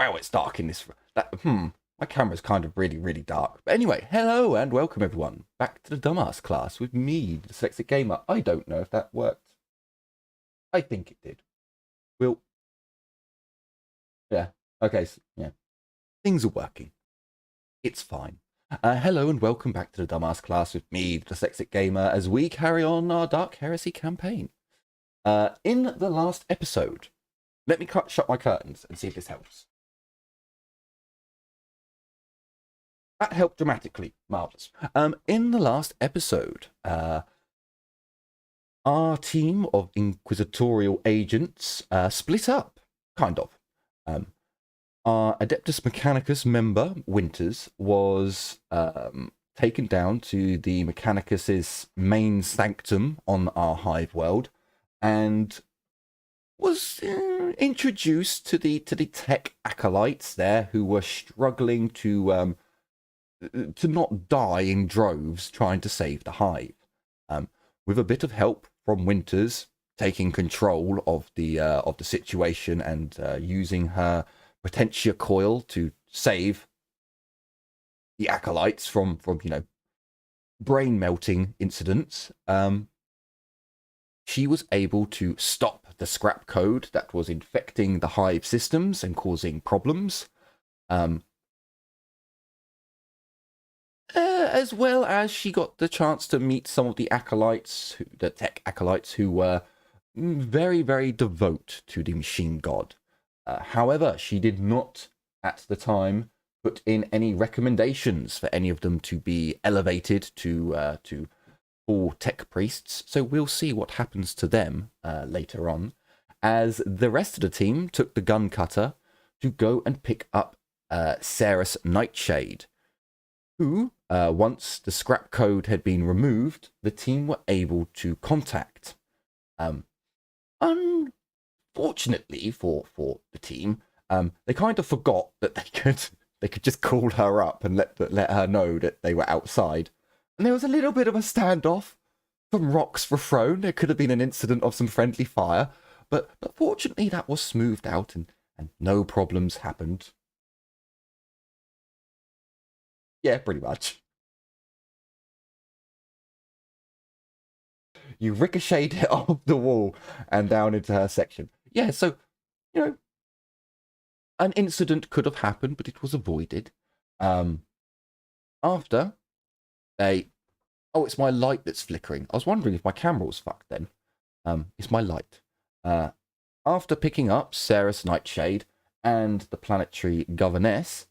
Wow, it's dark in this. My camera's kind of really dark. But anyway, hello and welcome everyone back to the dumbass class with me, the Dyslexic Gamer. I don't know if that worked. I think it did. Well, yeah. Okay, so, yeah. Things are working. It's fine. Hello and welcome back to the dumbass class with me, the Dyslexic Gamer, as we carry on our Dark Heresy campaign. In the last episode, let me shut my curtains and see if this helps. That helped dramatically. Marvellous. In the last episode, our team of inquisitorial agents split up, kind of. Our Adeptus Mechanicus member, Winters, was taken down to the Mechanicus's main sanctum on our Hive world and was introduced to the tech acolytes there who were struggling to not die in droves trying to save the Hive. With a bit of help from Winters taking control of the situation and using her Potentia coil to save the acolytes from brain melting incidents, she was able to stop the scrap code that was infecting the Hive systems and causing problems. As well as she got the chance to meet some of the acolytes, the tech acolytes, who were very devout to the machine god. However, she did not, at the time, put in any recommendations for any of them to be elevated to full tech priests. So we'll see what happens to them later on, as the rest of the team took the gun cutter to go and pick up Sarah's Nightshade, who, once the scrap code had been removed, the team were able to contact. Unfortunately for the team, they kind of forgot that they could just call her up and let her know that they were outside. And there was a little bit of a standoff. Some rocks were thrown. There could have been an incident of some friendly fire, but fortunately that was smoothed out and no problems happened. Yeah, pretty much. You ricocheted it off the wall and down into her section. Yeah, so, an incident could have happened, but it was avoided. After oh, it's my light that's flickering. I was wondering if my camera was fucked then. It's my light. After picking up Sarah's Nightshade and the Planetary Governess,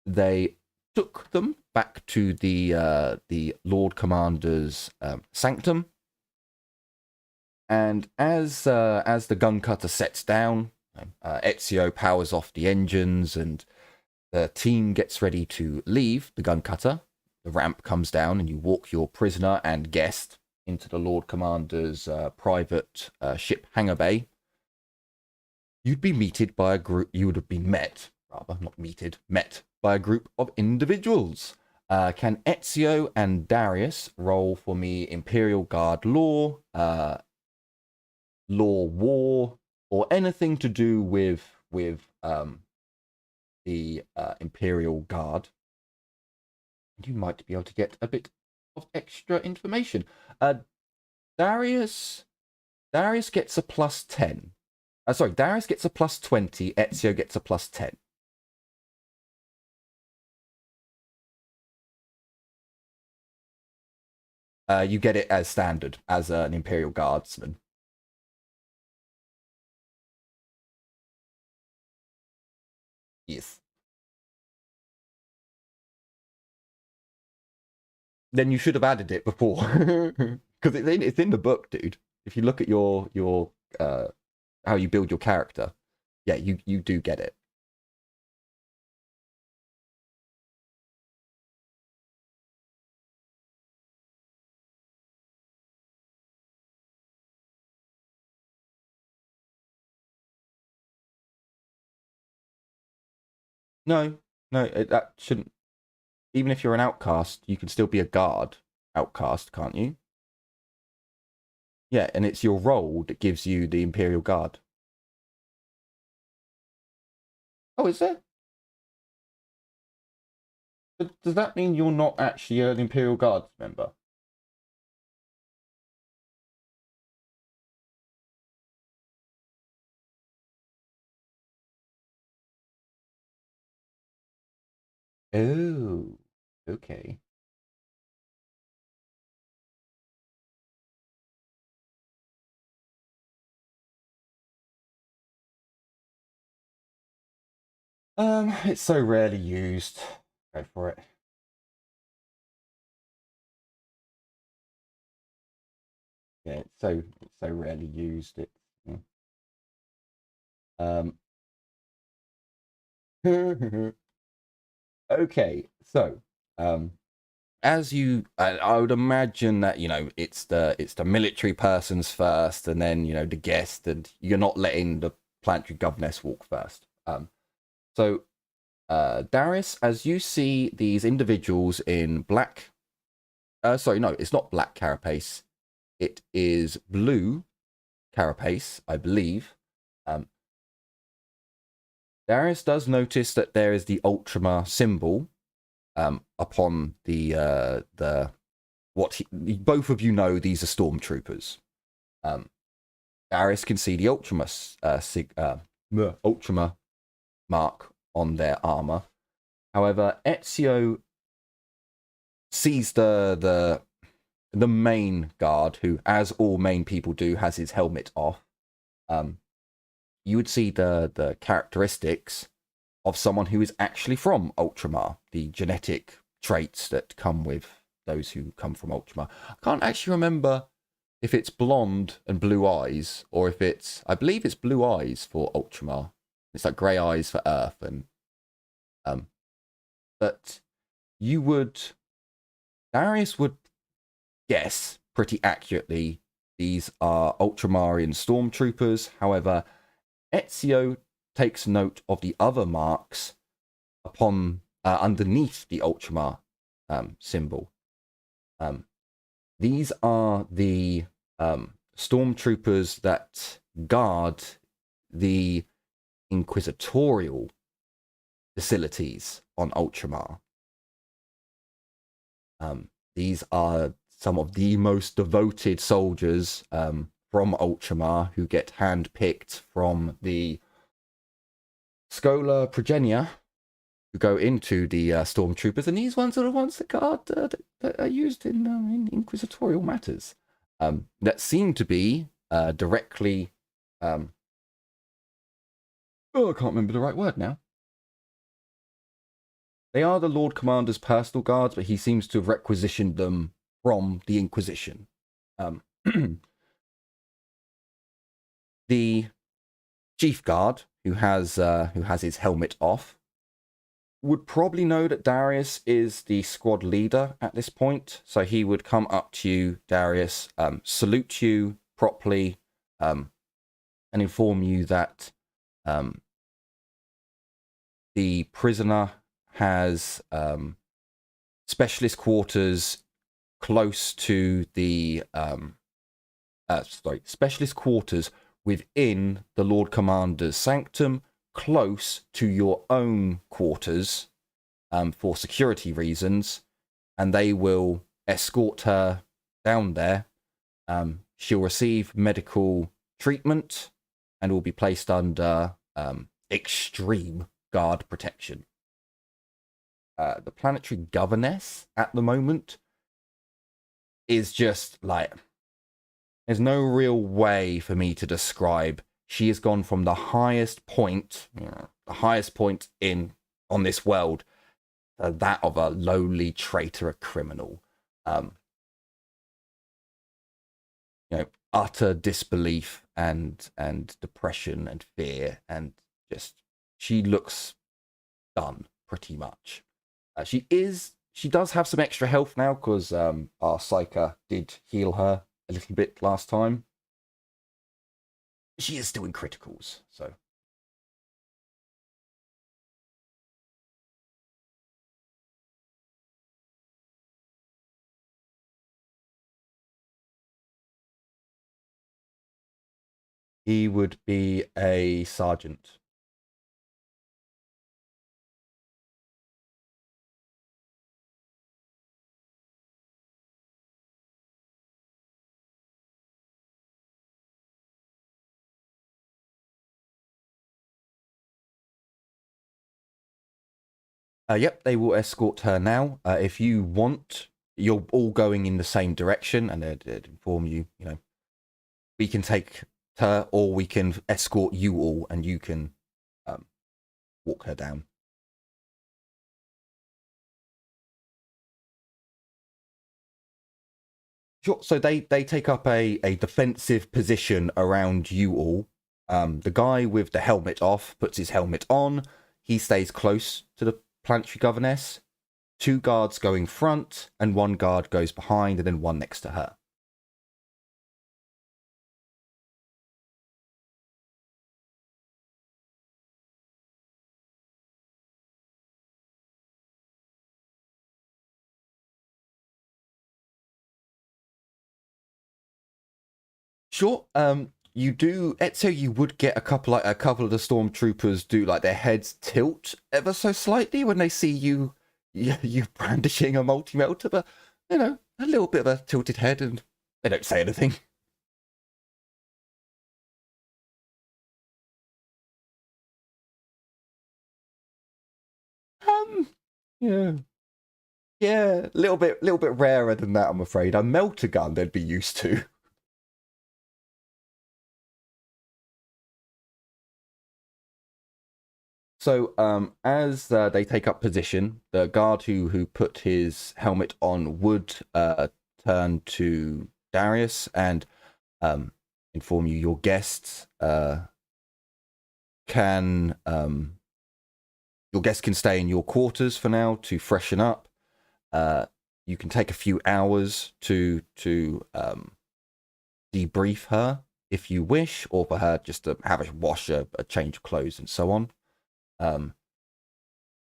they took them back to the Lord Commander's sanctum. And as the gun cutter sets down, Ezio powers off the engines and the team gets ready to leave the gun cutter. The ramp comes down and you walk your prisoner and guest into the Lord Commander's private ship hangar bay. You'd be meted by a group. You would have been met, rather, not meted, met by a group of individuals. Can Ezio and Darius roll for me Imperial Guard lore, war, or anything to do with the Imperial Guard? You might be able to get a bit of extra information. Darius gets a +10. Sorry, Darius gets a +20. Ezio gets a +10. You get it as standard, as an Imperial Guardsman. Yes. Then you should have added it before, because it's in the book, dude. If you look at your how you build your character, yeah, you do get it. No, that shouldn't. Even if you're an outcast, you can still be a guard outcast, can't you? Yeah, and it's your role that gives you the Imperial Guard. Oh, is there? Does that mean you're not actually an Imperial Guard member? Oh, okay. It's so rarely used. Go for it. Yeah, it's so rarely used. It. Um. Okay, so as you, I would imagine that it's the military persons first, and then the guest, and you're not letting the planetary governess walk first. So Darius, as you see these individuals in black, sorry, no, it's not black carapace, it is blue carapace, I believe. Um, Darius does notice that there is the Ultramar symbol upon the both of you know these are stormtroopers. Um, Darius can see the Ultramar mark on their armor. However, Ezio sees the main guard, who, as all main people do, has his helmet off. You would see the characteristics of someone who is actually from Ultramar, the genetic traits that come with those who come from Ultramar. I can't actually remember if it's blonde and blue eyes, or if I believe it's blue eyes for Ultramar. It's like grey eyes for Earth, and but Darius would guess pretty accurately these are Ultramarian stormtroopers. However, Ezio takes note of the other marks upon underneath the Ultramar symbol. These are the stormtroopers that guard the inquisitorial facilities on Ultramar. These are some of the most devoted soldiers from Ultramar who get handpicked from the Schola Progenia who go into the stormtroopers, and these ones are the ones that guard that are used in inquisitorial matters. That seem to be directly. I can't remember the right word now. They are the Lord Commander's personal guards, but he seems to have requisitioned them from the Inquisition. The chief guard, who has his helmet off, would probably know that Darius is the squad leader at this point, so he would come up to you, Darius, salute you properly, and inform you that the prisoner has specialist quarters close to the specialist quarters within the Lord Commander's sanctum, close to your own quarters for security reasons, and they will escort her down there. She'll receive medical treatment and will be placed under extreme guard protection. The Planetary Governess at the moment is just like, there's no real way for me to describe. She has gone from the highest point in on this world, to that of a lowly traitor, a criminal. Utter disbelief and depression and fear, and just she looks done pretty much. She does have some extra health now because our Psyker did heal her a little bit last time. She is still in criticals, so. He would be a sergeant. Yep, they will escort her now. If you want, you're all going in the same direction, and they'd inform you, we can take her, or we can escort you all, and you can walk her down. Sure. So they take up a defensive position around you all. The guy with the helmet off puts his helmet on. He stays close to the Planetary Governess. 2 guards go in front, and 1 guard goes behind, and then 1 next to her. Sure. You do, Ezio, you would get a couple of the stormtroopers do like their heads tilt ever so slightly when they see you brandishing a multi-melter, but a little bit of a tilted head, and they don't say anything. Yeah. Yeah, a little bit rarer than that, I'm afraid. A melter gun they'd be used to. So, as they take up position, the guard who put his helmet on would turn to Darius and inform you your guests can stay in your quarters for now to freshen up. You can take a few hours to debrief her if you wish, or for her just to have a wash, a change of clothes, and so on.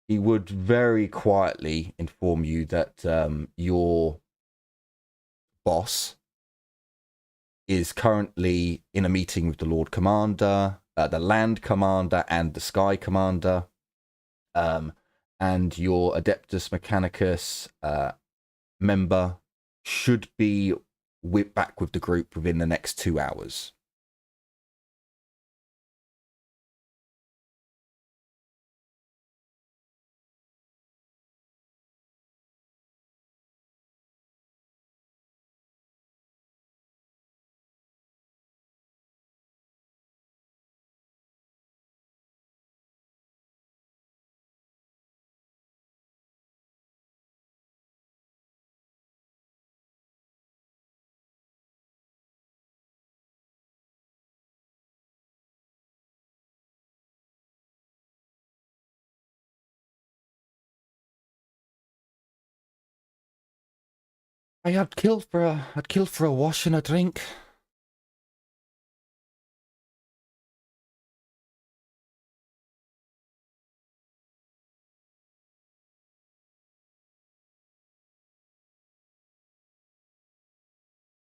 He would very quietly inform you that your boss is currently in a meeting with the Lord Commander, the Land Commander, and the Sky Commander. And your Adeptus Mechanicus member should be back with the group within the next 2 hours. I'd kill for a wash and a drink.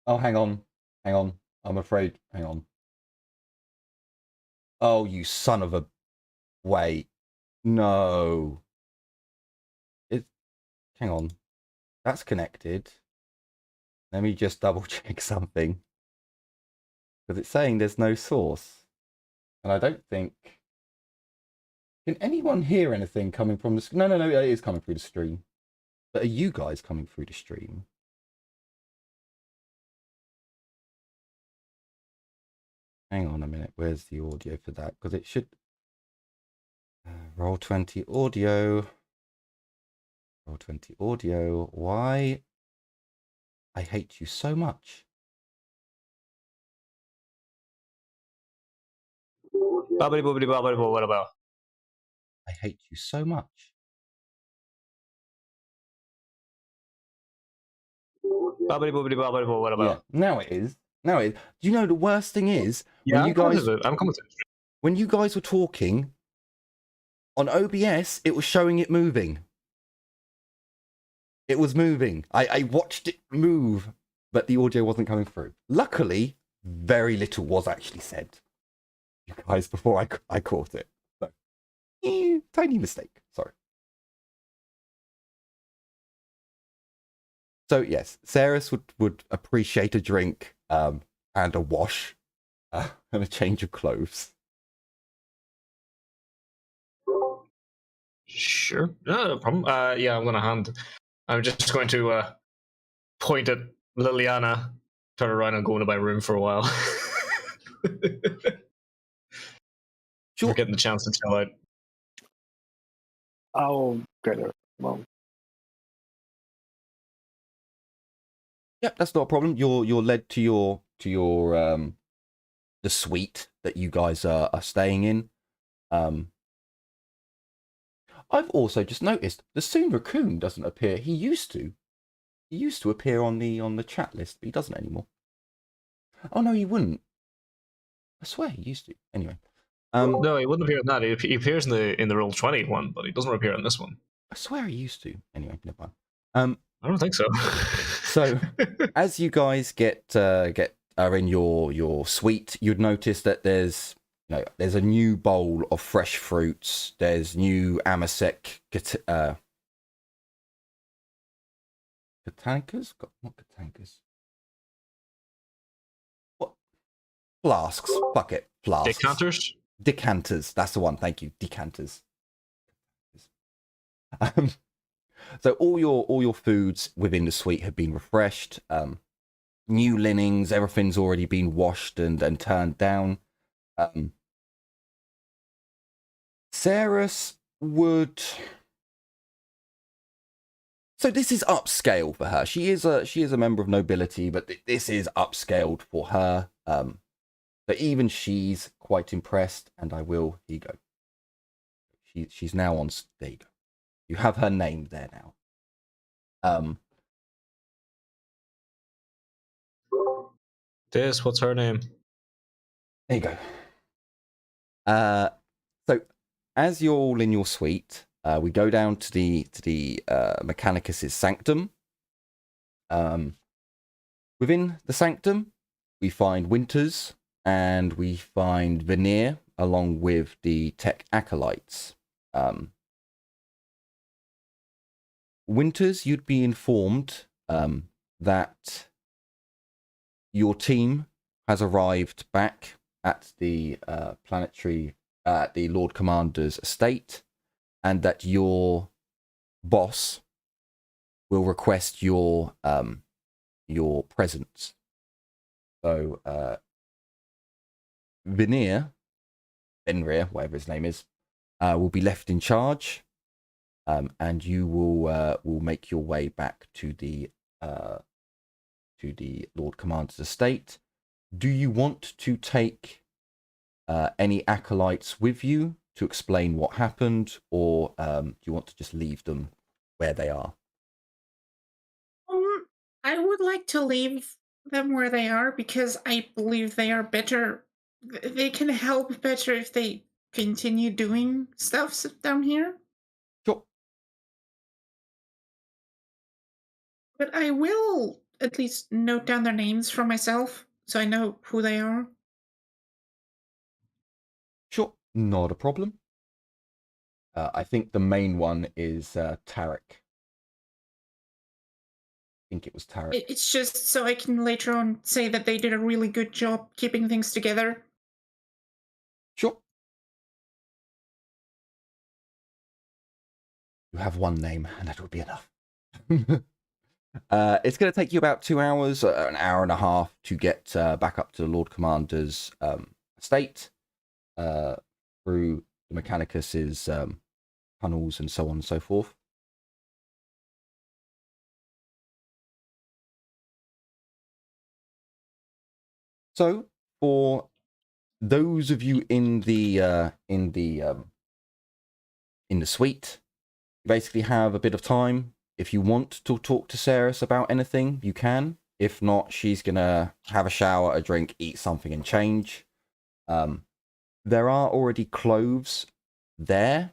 Oh, hang on. I'm afraid. Hang on. Oh, you son of a... Wait. No. Hang on. That's connected. Let me just double check something. Because it's saying there's no source. And I don't think... Can anyone hear anything coming from the... No, it is coming through the stream. But are you guys coming through the stream? Hang on a minute. Where's the audio for that? Because it should... Roll20 audio. Roll20 audio. Why? I hate you so much. I hate you so much. Yeah, now it is. Do you know the worst thing is? Yeah, I'm coming to it. When you guys were talking, on OBS, it was showing it moving. It was moving. I watched it move, but the audio wasn't coming through. Luckily, very little was actually said, you guys, before I caught it. So, tiny mistake. Sorry. So yes, Ceres would appreciate a drink and a wash and a change of clothes. Sure, no problem. Yeah, I'm just going to point at Liliana, turn around, and go into my room for a while. Sure. We're getting the chance to chill out. I'll get her. Well, Yep, that's not a problem. You're led to your the suite that you guys are staying in. I've also just noticed the Soon Raccoon doesn't appear. He used to appear on the chat list, but he doesn't anymore. Oh no, he wouldn't. I swear he used to. Anyway. No, he wouldn't appear in that. He appears in the Roll20 one, but he doesn't appear in this one. I swear he used to. Anyway, never mind. I don't think so. So, as you guys are in your suite, you'd notice that there's a new bowl of fresh fruits. There's new Amasec Katankas? Not Katankas. What? Flasks. Fuck it. Flasks. Decanters? Decanters. That's the one. Thank you. Decanters. So all your foods within the suite have been refreshed. New linens, everything's already been washed and turned down. Ceres would. So this is upscale for her. She is a member of nobility, but this is upscaled for her. But even she's quite impressed, and I will. Here you go. She's now on. There you go. You have her name there now. What's her name? There you go. So as you're all in your suite, we go down to the Mechanicus's sanctum. Within the sanctum, we find Winters and we find Veneer along with the tech acolytes. Winters, you'd be informed that your team has arrived back at the the Lord Commander's estate, and that your boss will request your presence. So Venir, whatever his name is, will be left in charge. And you will make your way back to the Lord Commander's estate. Do you want to take any acolytes with you to explain what happened, or do you want to just leave them where they are? I would like to leave them where they are because I believe they are better. They can help better if they continue doing stuff down here. Sure. But I will at least note down their names for myself so I know who they are. Sure, not a problem. I think the main one is Tarek. I think it was Tarek. It's just so I can later on say that they did a really good job keeping things together. Sure. You have one name, and that will be enough. It's going to take you about 2 hours, an hour and a half to get back up to the Lord Commander's estate through the Mechanicus's tunnels and so on and so forth. So, for those of you in the suite, you basically have a bit of time. If you want to talk to Ceres about anything, you can. If not, she's gonna have a shower, a drink, eat something, and change. There are already clothes there.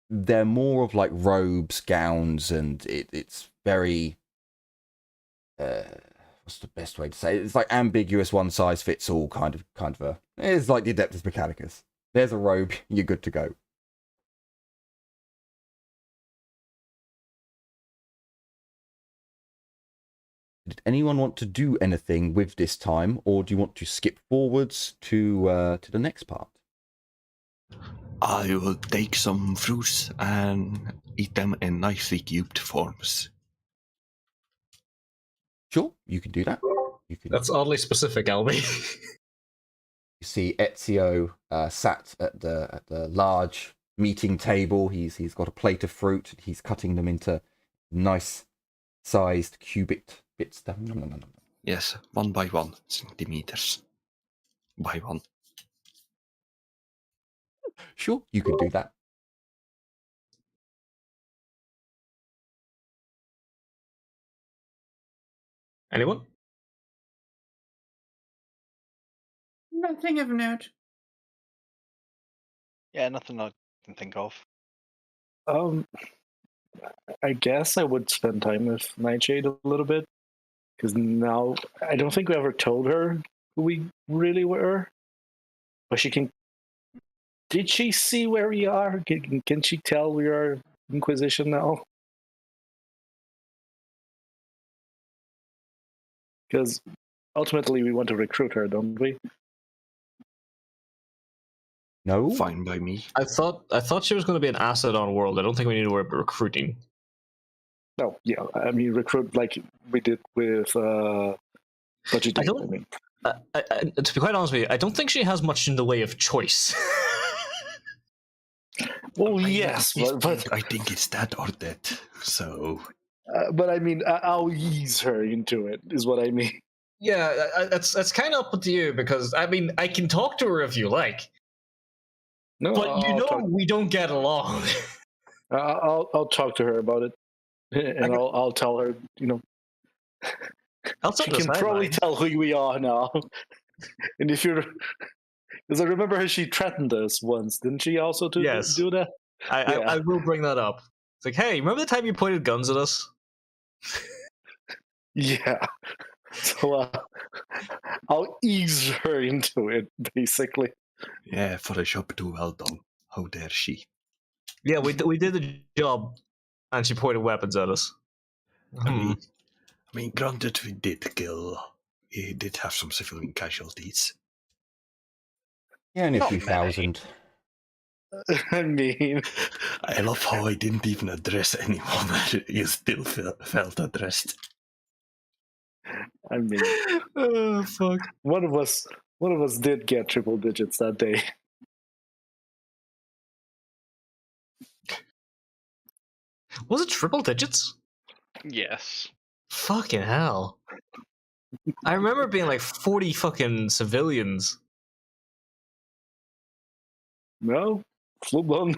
They're more of like robes, gowns, and it's very what's the best way to say it? It's like ambiguous, one size fits all kind of a. It's like the Adeptus Mechanicus. There's a robe, you're good to go. Did anyone want to do anything with this time, or do you want to skip forwards to the next part? I will take some fruits and eat them in nicely cubed forms. Sure, you can do that. You can. That's oddly specific, Albie. You see Ezio sat at the large meeting table. He's got a plate of fruit. He's cutting them into nice sized cubic bits. No. Yes, 1 by 1 centimeters. By 1. Sure, you can do that. Anyone? Nothing of note. Yeah, nothing I can think of. I guess I would spend time with Nightshade a little bit, because now I don't think we ever told her who we really were, but she can. Did she see where we are? Can she tell we are Inquisition now? Because ultimately we want to recruit her, don't we? No. Fine by me. I thought she was going to be an asset on World. I don't think we need to worry about recruiting. No, yeah. I mean, recruit like we did with budgeting. I mean, To be quite honest with you, I don't think she has much in the way of choice. well, yes, but I think it's that or that. So, but I mean, I'll ease her into it. Is what I mean. Yeah, that's kind of up to you, because I mean, I can talk to her if you like, No, but we don't get along. I'll talk to her about it, and I'll tell her. You know, she can probably tell who we are now. And if you're, because I remember her, she threatened us once, didn't she? Also do that. I will bring that up. It's like, hey, remember the time you pointed guns at us? Yeah. So I'll ease her into it, basically. yeah, for a job too well done. How dare she? Yeah, we did the job, and she pointed weapons at us. I mean, granted, we did have some civilian casualties. Yeah, only a Not few many. thousand. I mean, I love how I didn't even address anyone. You still felt addressed. I mean, Oh fuck! one of us did get triple digits that day. Was it triple digits? Yes. Fucking hell! I remember being like 40 fucking civilians. No, full blown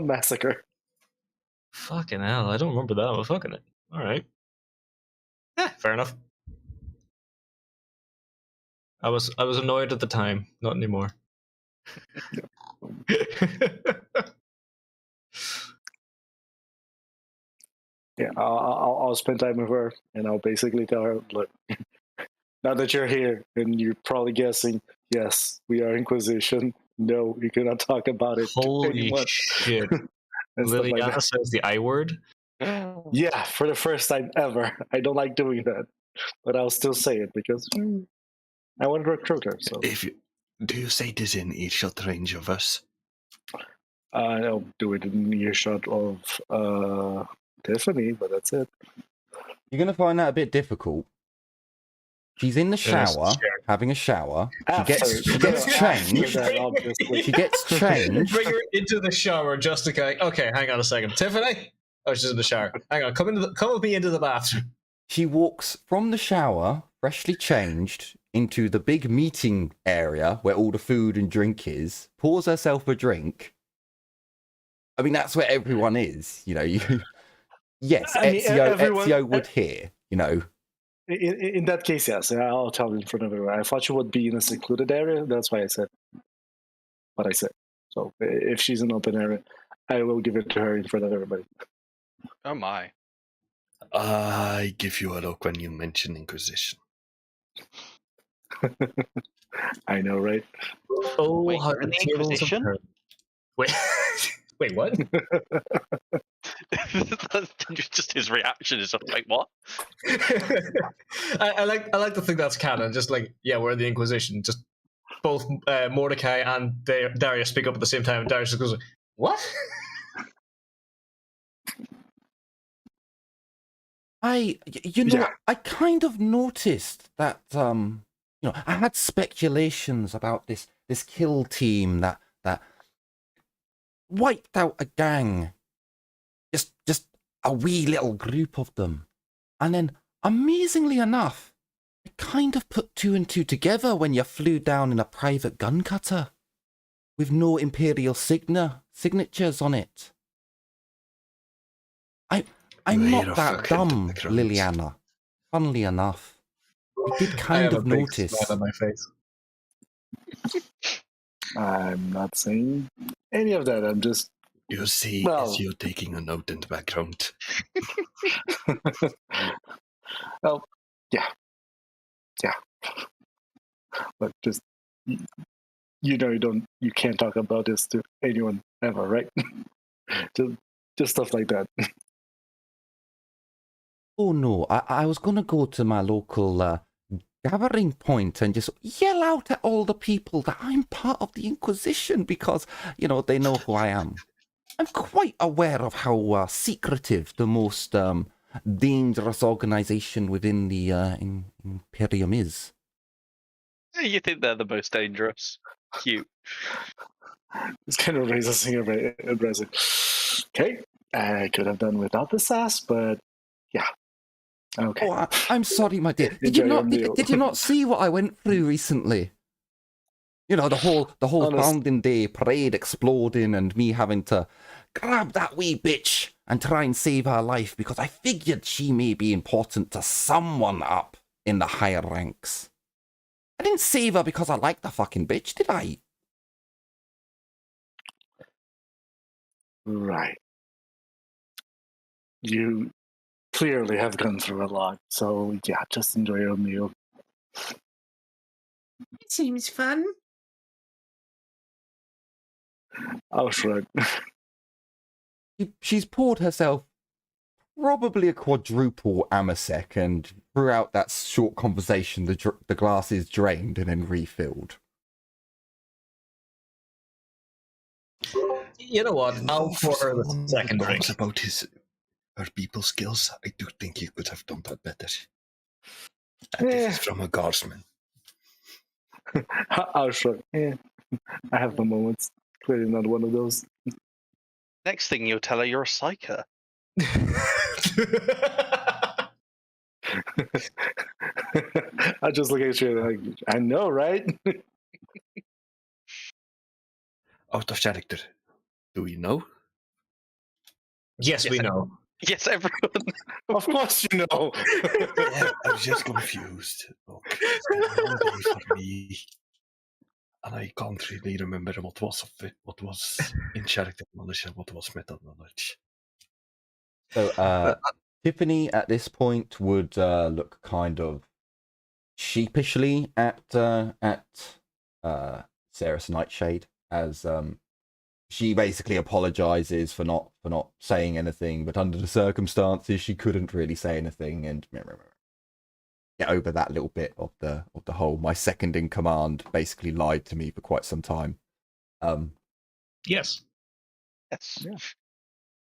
massacre. Fucking hell! I don't remember that. But fucking it. All right. Yeah, fair enough. I was annoyed at the time, not anymore. Yeah, I'll spend time with her, and I'll basically tell her, look, now that you're here, and you're probably guessing, yes, we are Inquisition. No, we cannot talk about it to Holy anyone. shit! And stuff like Liliana that. says the I word. Yeah, for the first time ever. I don't like doing that, but I'll still say it because I want to recruit her. So Do you say this in earshot range of us? I'll do it in earshot of Tiffany, but that's it. You're going to find that a bit difficult. She's in the Yes, shower, sure. having a shower. She gets After changed. that, obviously. She gets changed. Bring her into the shower just to kind of, okay, hang on a second. Tiffany? Oh, she's in the shower. Hang on, come with me into the bathroom. She walks from the shower, freshly changed, into the big meeting area where all the food and drink is, pours herself a drink. I mean, that's where everyone is, you know. Yes, I mean, Ezio would hear, you know. In that case, yes, I'll tell you in front of everyone. I thought she would be in a secluded area. That's why I said what I said. So if she's in an open area, I will give it to her in front of everybody. Oh my. I give you a look when you mention Inquisition. I know, right? Oh, Wait, how you're in the the tables have Inquisition? turned. Wait, wait, what? Just his reaction is like, what? I like to think that's canon. Just like, yeah, we're the Inquisition. Just both Mordecai and Darius speak up at the same time. And Darius just goes, "What?" Yeah. I kind of noticed that, I had speculations about this kill team that wiped out a gang, just a wee little group of them, and then amazingly enough, I kind of put two and two together when you flew down in a private gun cutter with no Imperial signatures on it. I'm Wait not a that fucking dumb, background. Liliana. Funnily enough, I did I kind have of a big notice. smile on my face. I'm not saying any of that. I'm just You see, Well- it's you taking a note in the background. well, yeah. But just you can't talk about this to anyone ever, right? just stuff like that. Oh no, I was gonna go to my local gathering point and just yell out at all the people that I'm part of the Inquisition because, they know who I am. I'm quite aware of how secretive the most dangerous organization within the Imperium is. You think they're the most dangerous? Cute. It's kind of raises a eyebrows. Okay, I could have done without the sass, but yeah. Okay. Oh, I'm sorry, my dear. Enjoy your meal. Did you not see what I went through recently? The whole Honest- Founding Day parade exploding and me having to grab that wee bitch and try and save her life because I figured she may be important to someone up in the higher ranks. I didn't save her because I liked the fucking bitch, did I? Right. You clearly have gone through a lot, so yeah, just enjoy your meal. It seems fun. I'll shrug. She's poured herself probably a quadruple Amasec, and throughout that short conversation, the glass is drained and then refilled. You know what? I'll pour her the Someone second drink. talks about her people skills. I do think you could have done that better. And this is from a guardsman. I'll shrug. Yeah, I have the moments. Clearly not one of those. Next thing you'll tell her you're a psyker. I just look at you like, I know, right? Out of character. Do you know? Yes, we know. Yes, everyone. Of course you know. Yeah, I was just confused. Look, it's been a long day for me. And I can't really remember what was in character knowledge and what was meta knowledge. So, Tiffany at this point would look kind of sheepishly at Sarah's Nightshade as she basically apologizes for not saying anything, but under the circumstances she couldn't really say anything and get over that little bit of the whole my second in command basically lied to me for quite some time. Yes. Yes. Yeah.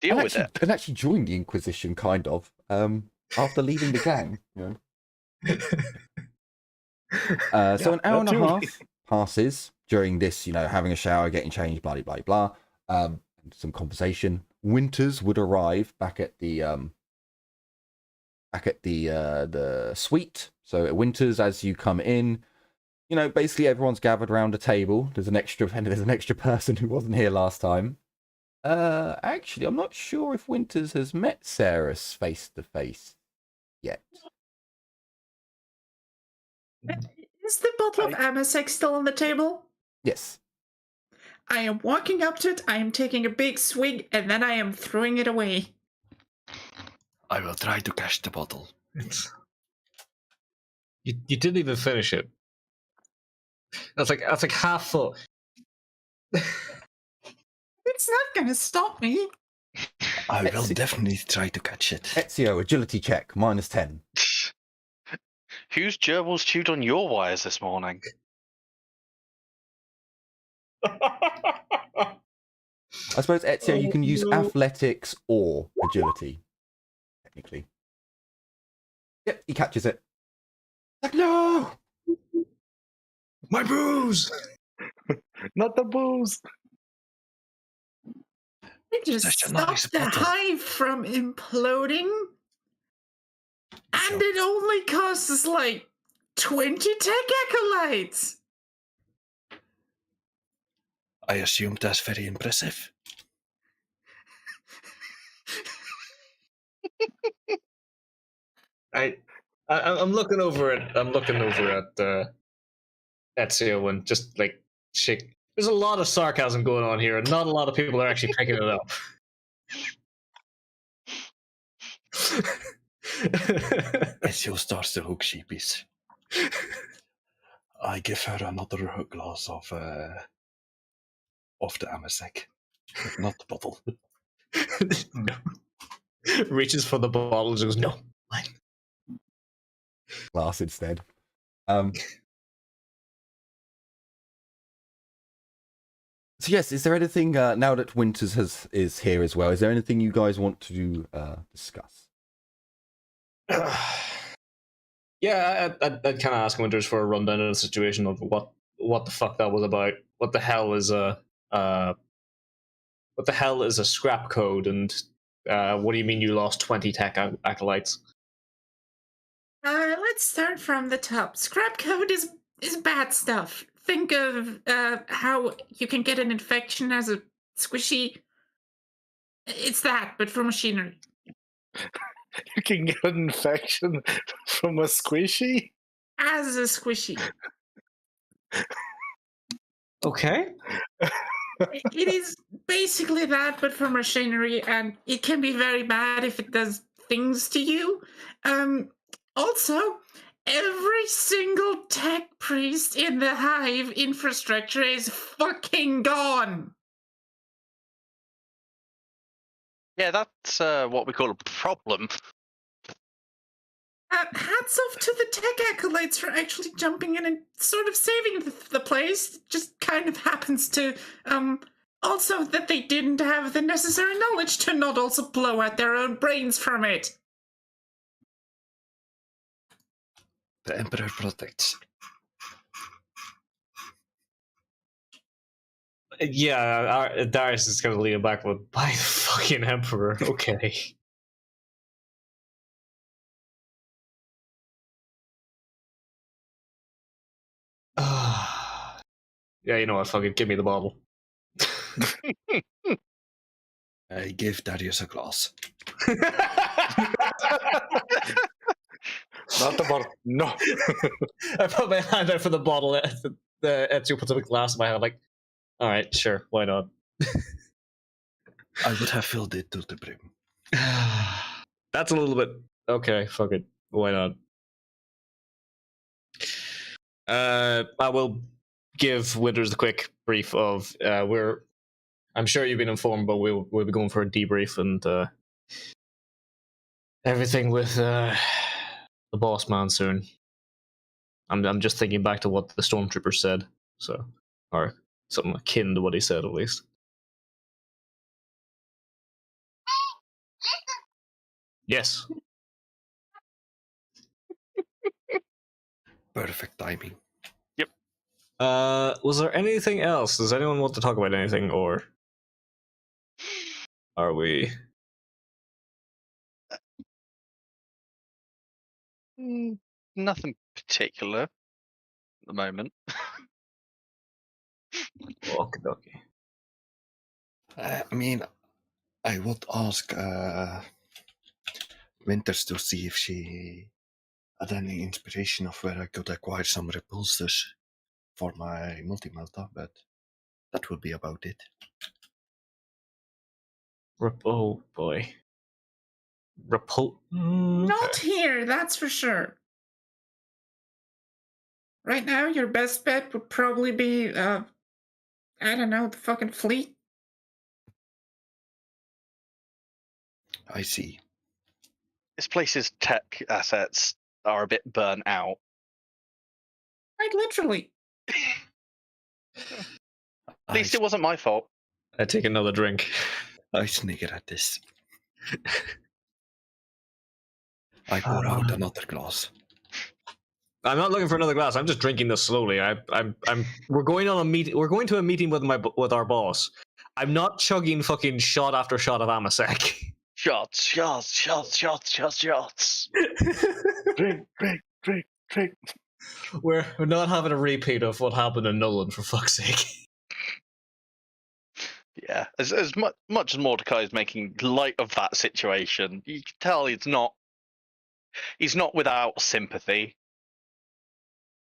Deal with it. And actually joined the Inquisition kind of after leaving the gang. So an hour and a half passes during this, having a shower, getting changed, blah blah blah, and some conversation. Winters would arrive back at the suite. So at Winters, as you come in, basically everyone's gathered around a table. There's an extra person who wasn't here last time. Actually, I'm not sure if Winters has met Saris face to face yet. Is the bottle of Amasec still on the table? Yes. I am walking up to it, I am taking a big swig, and then I am throwing it away. I will try to catch the bottle. You didn't even finish it. That's like half full. It's not gonna stop me. I will definitely try to catch it. Ezio, agility check, -10. Whose gerbils chewed on your wires this morning? I suppose, Ezio, you can use athletics or agility, technically. Yep, he catches it. Like, no! My booze! Not the booze. We just Such a stopped nice the bottle. hive from imploding, and So- it only costs us like 20 tech acolytes. I assume that's very impressive. I'm looking over at Ezio and just like shake. There's a lot of sarcasm going on here, and not a lot of people are actually picking it up. Ezio starts to look sheepish. I give her another glass of the Amasek. Not the bottle. No. Reaches for the bottle and goes, no. Glass instead. So yes, is there anything now that Winters is here as well? Is there anything you guys want to discuss? Yeah, I'd kind of ask Winters for a rundown of the situation of what the fuck that was about. What the hell is a scrap code, and what do you mean you lost 20 tech acolytes? Let's start from the top. Scrap code is bad stuff. Think of how you can get an infection as a squishy. It's that, but for machinery. You can get an infection from a squishy. As a squishy. Okay. It is basically that, but for machinery, and it can be very bad if it does things to you. Also, every single tech priest in the Hive infrastructure is fucking gone. Yeah, that's what we call a problem. Hats off to the tech acolytes for actually jumping in and sort of saving the place. It just kind of happens to, also that they didn't have the necessary knowledge to not also blow out their own brains from it. The Emperor protects. Yeah, Darius is gonna lean back with, by the fucking Emperor. Okay. Yeah, you know what? Fuck it. Give me the bottle. I give Darius a glass. Not the bottle. No. I put my hand out for the bottle. Ezio puts up a glass in my hand. Like, all right, sure, why not? I would have filled it to the brim. That's a little bit okay. Fuck it, why not? I will give Winters the quick brief of I'm sure you've been informed, but we'll be going for a debrief and everything with the boss man soon. I'm just thinking back to what the stormtrooper said, so or something akin to what he said at least. Yes. Perfect timing. Was there anything else? Does anyone want to talk about anything, or are we? Nothing particular at the moment. Okay. I mean, I would ask Winters to see if she had any inspiration of where I could acquire some repulsors for my multi-melta, but that would be about it. Oh boy. Not here, that's for sure. Right now, your best bet would probably be, I don't know, the fucking fleet. I see. This place's tech assets are a bit burnt out. Quite literally. At least it wasn't my fault. I take another drink. I snigger at this. I pour out another glass. I'm not looking for another glass. I'm just drinking this slowly. We're going on a meet. We're going to a meeting with our boss. I'm not chugging fucking shot after shot of Amasek. Shots. Drink. We're not having a repeat of what happened in Nolan, for fuck's sake. Yeah, as much as Mordecai is making light of that situation, you can tell he's not without sympathy.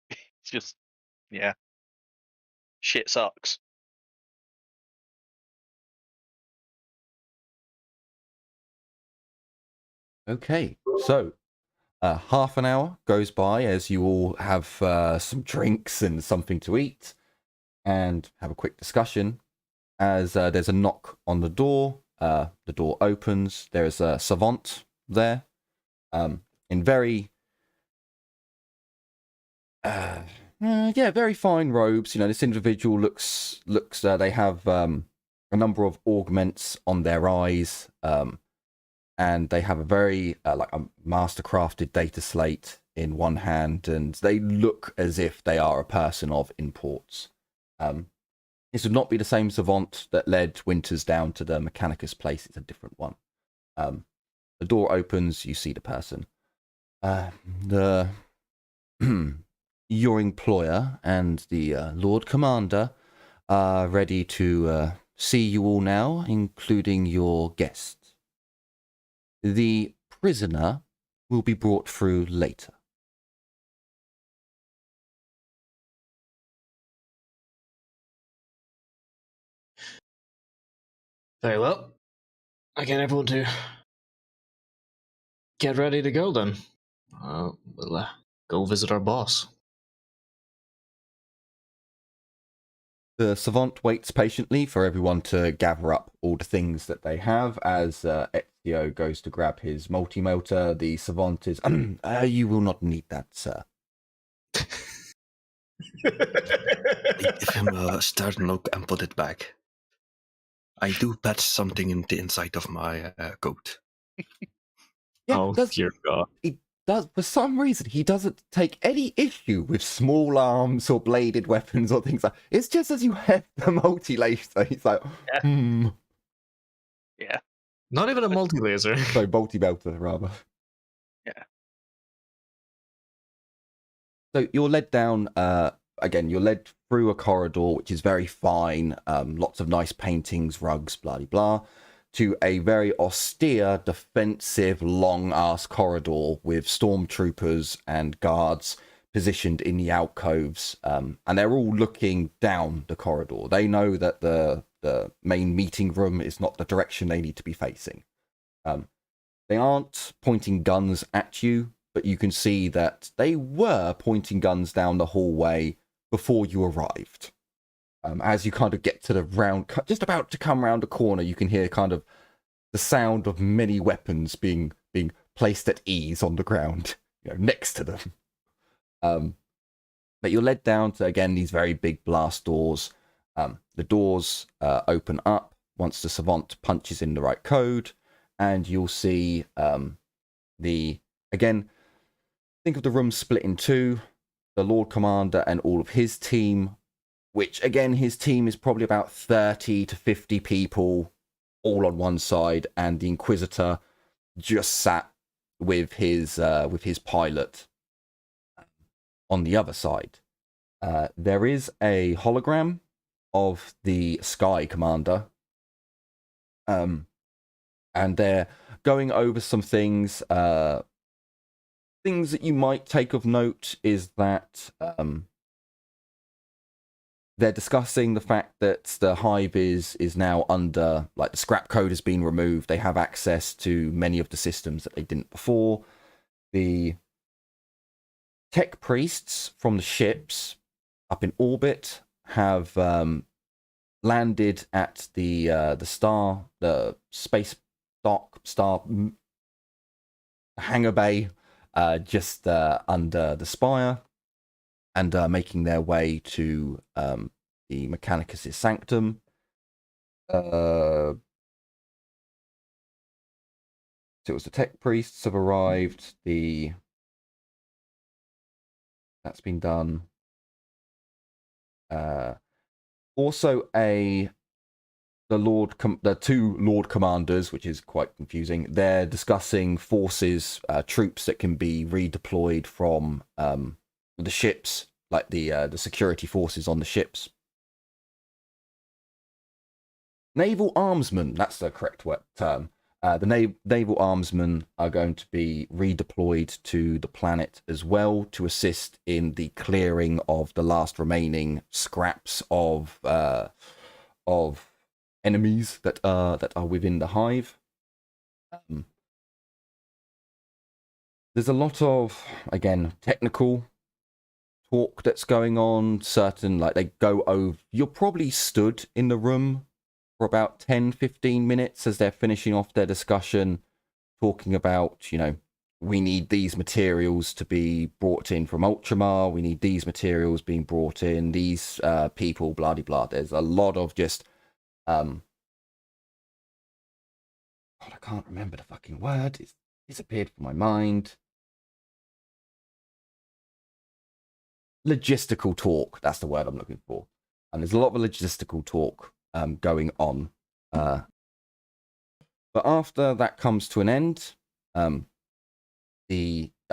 It's just, yeah, shit sucks. Okay, so half an hour goes by as you all have some drinks and something to eat and have a quick discussion as there's a knock on the door. The door opens. There's a Savant there in very very fine robes. You know, this individual looks they have a number of augments on their eyes, and they have a very like a mastercrafted data slate in one hand, and they look as if they are a person of importance. This would not be the same Savant that led Winters down to the Mechanicus place. It's a different one. The door opens. You see the person. Your employer and the Lord Commander are ready to see you all now, including your guests. The prisoner will be brought through later. Very well. I get everyone to get ready to go then. We'll go visit our boss. The Savant waits patiently for everyone to gather up all the things that they have. As Ezio goes to grab his multi-motor, the Savant is, you will not need that, sir. Give him a stern look and put it back. I do patch something in the inside of my coat. Oh, dear God. He does, for some reason, he doesn't take any issue with small arms or bladed weapons or things like that. It's just as you have the multi-laser, he's like, Yeah. Not even a multi-laser. So, multi-belter, rather. Yeah. So, you're led down, again, you're led through a corridor, which is very fine, lots of nice paintings, rugs, blah, blah, to a very austere, defensive, long-ass corridor with stormtroopers and guards positioned in the alcoves, and they're all looking down the corridor. They know that the main meeting room is not the direction they need to be facing. They aren't pointing guns at you, but you can see that they were pointing guns down the hallway before you arrived. As you kind of get to the round, just about to come round a corner, you can hear kind of the sound of many weapons being placed at ease on the ground, you know, next to them. But you're led down to, again, these very big blast doors. The doors open up once the Savant punches in the right code, and you'll see again, think of the room split in two. The Lord Commander and all of his team, which, again, his team is probably about 30 to 50 people all on one side, and the Inquisitor just sat with his pilot on the other side. There is a hologram of the Sky Commander, and they're going over some things. Things that you might take of note is that they're discussing the fact that the Hive is now under, like, the scrap code has been removed. They have access to many of the systems that they didn't before. The tech priests from the ships up in orbit have landed at the space dock, hangar bay, just under the spire, and making their way to the Mechanicus' sanctum. So it was the tech priests have arrived. That's been done. Also the two Lord Commanders, which is quite confusing. They're discussing forces, troops that can be redeployed from the ships, like the security forces on the ships. Naval armsmen, that's the correct term. The naval armsmen are going to be redeployed to the planet as well to assist in the clearing of the last remaining scraps of enemies that are within the hive. There's a lot of, again, technical talk that's going on. Certain, like, they go over. You're probably stood in the room for about 10-15 minutes as they're finishing off their discussion, talking about, we need these materials to be brought in from Ultramar, we need these materials being brought in, these people, blah, blah, blah. There's a lot of just, God, I can't remember the fucking word, it's disappeared from my mind. Logistical talk, that's the word I'm looking for. And there's a lot of logistical talk going on. But after that comes to an end, and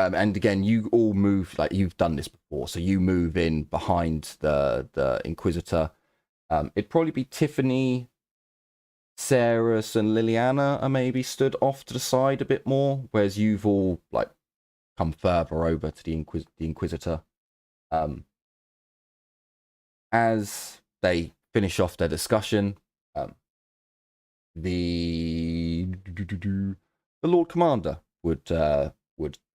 again, you all move, like you've done this before, so you move in behind the Inquisitor. It'd probably be Tiffany, Sarus, and Liliana are maybe stood off to the side a bit more, whereas you've all like come further over to the Inquisitor. As they finish off their discussion, the Lord Commander would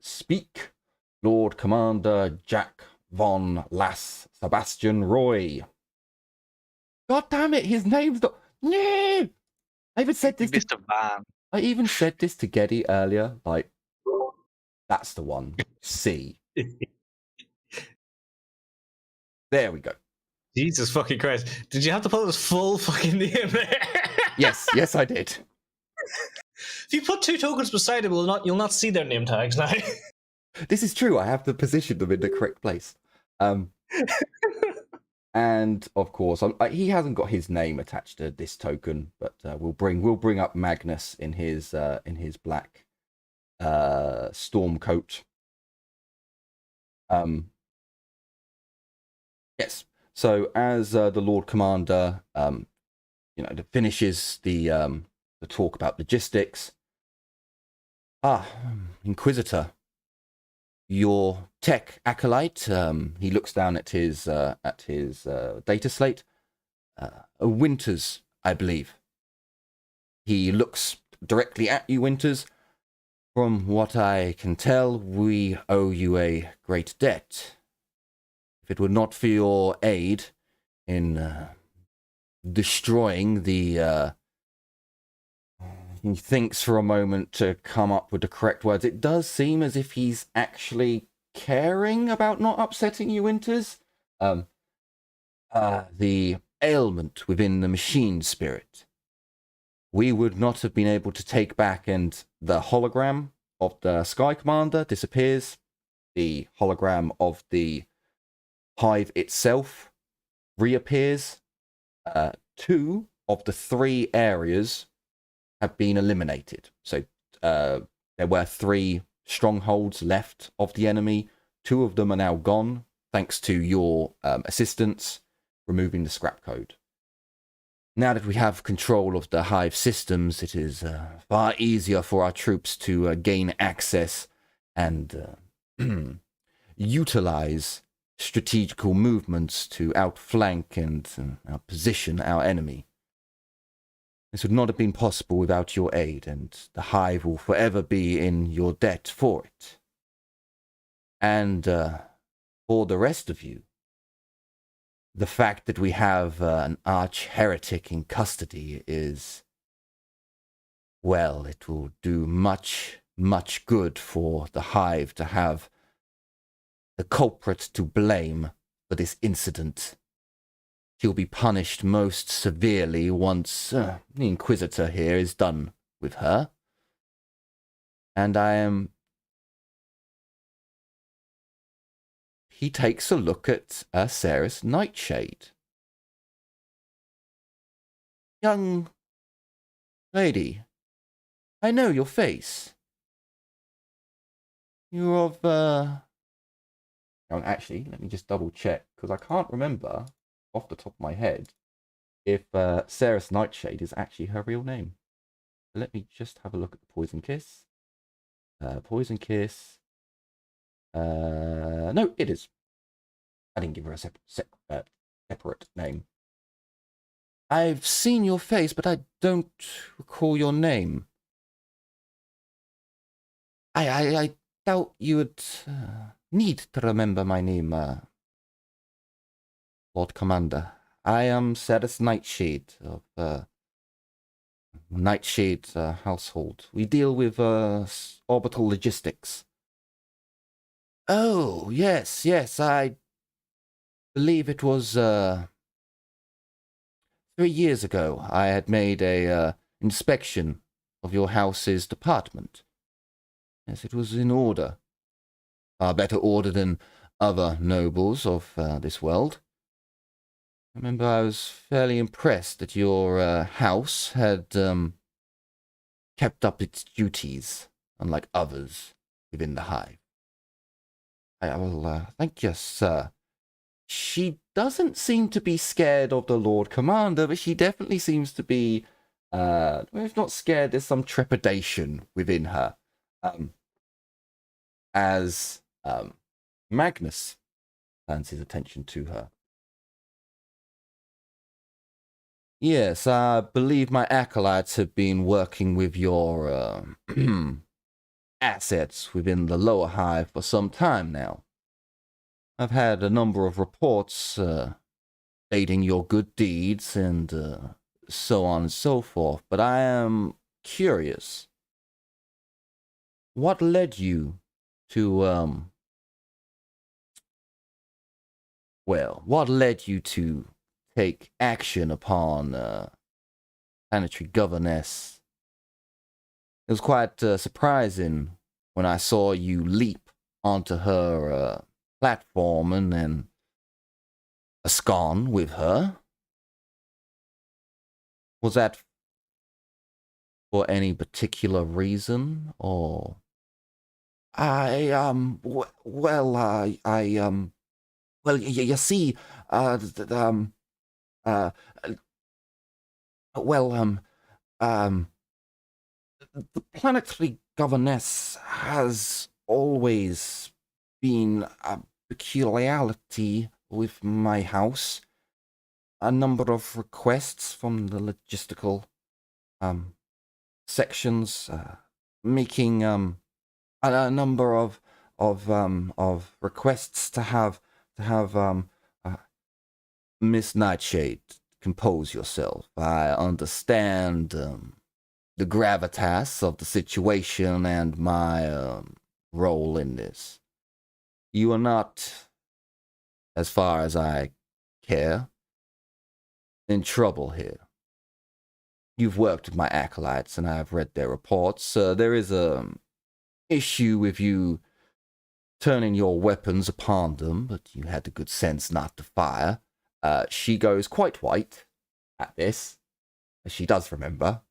speak. Lord Commander Jack von Las Sebastian Roy. God damn it, his name's not. No! I even said this. Mr. Van. I even said this to Geddy earlier. Like, that's the one. C. There we go. Jesus fucking Christ. Did you have to put his full fucking name there? Yes, I did. If you put two tokens beside it, you'll not see their name tags now. This is true. I have to position them in the correct place. And of course, he hasn't got his name attached to this token, but we'll bring up Magnus in his black storm coat. Yes. So as the Lord Commander, finishes the talk about logistics. Inquisitor, your tech acolyte. He looks down at his data slate. Winters, I believe. He looks directly at you, Winters. From what I can tell, we owe you a great debt. If it were not for your aid in destroying the... He thinks for a moment to come up with the correct words. It does seem as if he's actually caring about not upsetting you, Winters. The ailment within the machine spirit. We would not have been able to take back, and the hologram of the Sky Commander disappears. The hologram of the Hive itself reappears. 2 of the 3 areas have been eliminated. So there were 3 strongholds left of the enemy. 2 of them are now gone, thanks to your assistance removing the scrap code. Now that we have control of the Hive systems, it is far easier for our troops to gain access and utilize strategical movements to outflank and outposition our enemy. This would not have been possible without your aid, and the Hive will forever be in your debt for it. And for the rest of you, the fact that we have an arch-heretic in custody is, well, it will do much, much good for the Hive to have the culprit to blame for this incident she'll be punished most severely once the Inquisitor here is done with her. And I am... He takes a look at Sarah's Nightshade. Young lady, I know your face. You're of, Actually, let me just double check, because I can't remember off the top of my head if Sarah's Nightshade is actually her real name. Let me just have a look at the Poison Kiss. Poison Kiss. No, it is. I didn't give her a separate name. I've seen your face, but I don't recall your name. I doubt you would need to remember my name, Lord Commander. I am Sarah's Nightshade of Nightshade household. We deal with orbital logistics. Oh, yes, I believe it was 3 years ago. I had made a inspection of your house's department. Yes, it was in order. Far better order than other nobles of this world. I remember I was fairly impressed that your house had kept up its duties, unlike others within the Hive. I will thank you, sir. She doesn't seem to be scared of the Lord Commander, but she definitely seems to be, if not scared, there's some trepidation within her. As Magnus turns his attention to her. Yes, I believe my acolytes have been working with your assets within the lower hive for some time now. I've had a number of reports stating your good deeds and so on and so forth, but I am curious. What led you to, what led you to take action upon Planetary Governess? It was quite surprising when I saw you leap onto her platform and then abscond with her. Was that for any particular reason, or? You see, the Planetary Governess has always been a peculiarity with my house. A number of requests from the logistical sections, making a number of requests to have Miss Nightshade compose yourself. I understand the gravitas of the situation and my role in this. You are not, as far as I care, in trouble here. You've worked with my acolytes and I've read their reports. There is a issue with you turning your weapons upon them, but you had the good sense not to fire. She goes quite white at this, as she does remember.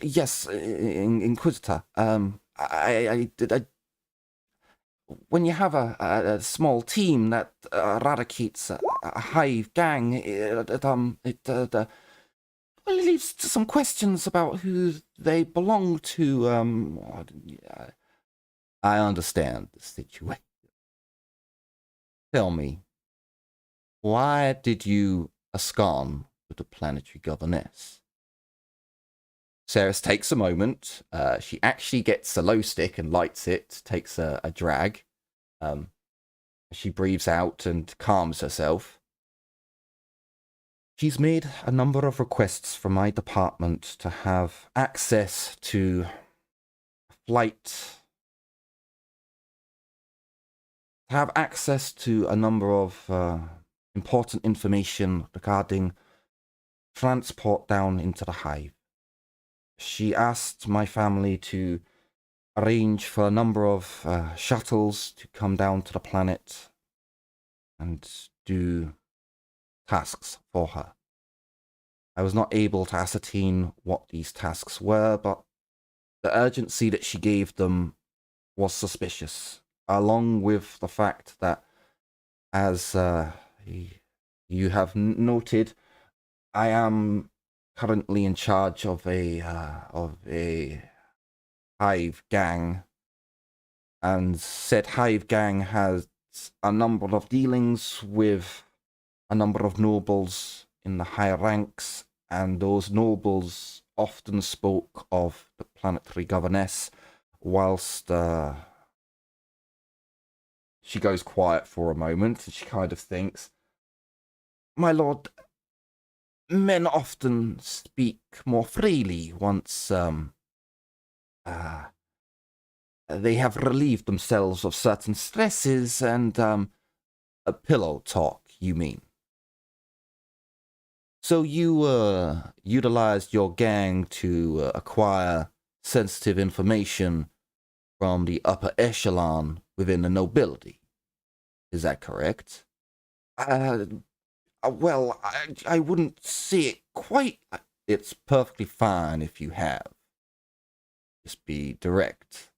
Yes, Inquisitor. When you have a small team that eradicates a Hive Gang, it leaves some questions about who they belong to. I understand the situation. Tell me, why did you abscond with the Planetary Governess? Ceres takes a moment. She actually gets a low stick and lights it, takes a drag. She breathes out and calms herself. She's made a number of requests from my department to have access to have access to a number of important information regarding transport down into the Hive. She asked my family to arrange for a number of shuttles to come down to the planet and do tasks for her. I was not able to ascertain what these tasks were, but the urgency that she gave them was suspicious, along with the fact that, as you have noted, I am currently in charge of a Hive Gang, and said Hive Gang has a number of dealings with a number of nobles in the higher ranks, and those nobles often spoke of the Planetary Governess, whilst she goes quiet for a moment, and she kind of thinks, "My lord, men often speak more freely once they have relieved themselves of certain stresses and a pillow talk, you mean? So you utilized your gang to acquire sensitive information from the upper echelon within the nobility. Is that correct?" Well, I wouldn't see it quite. It's perfectly fine if you have. Just be direct.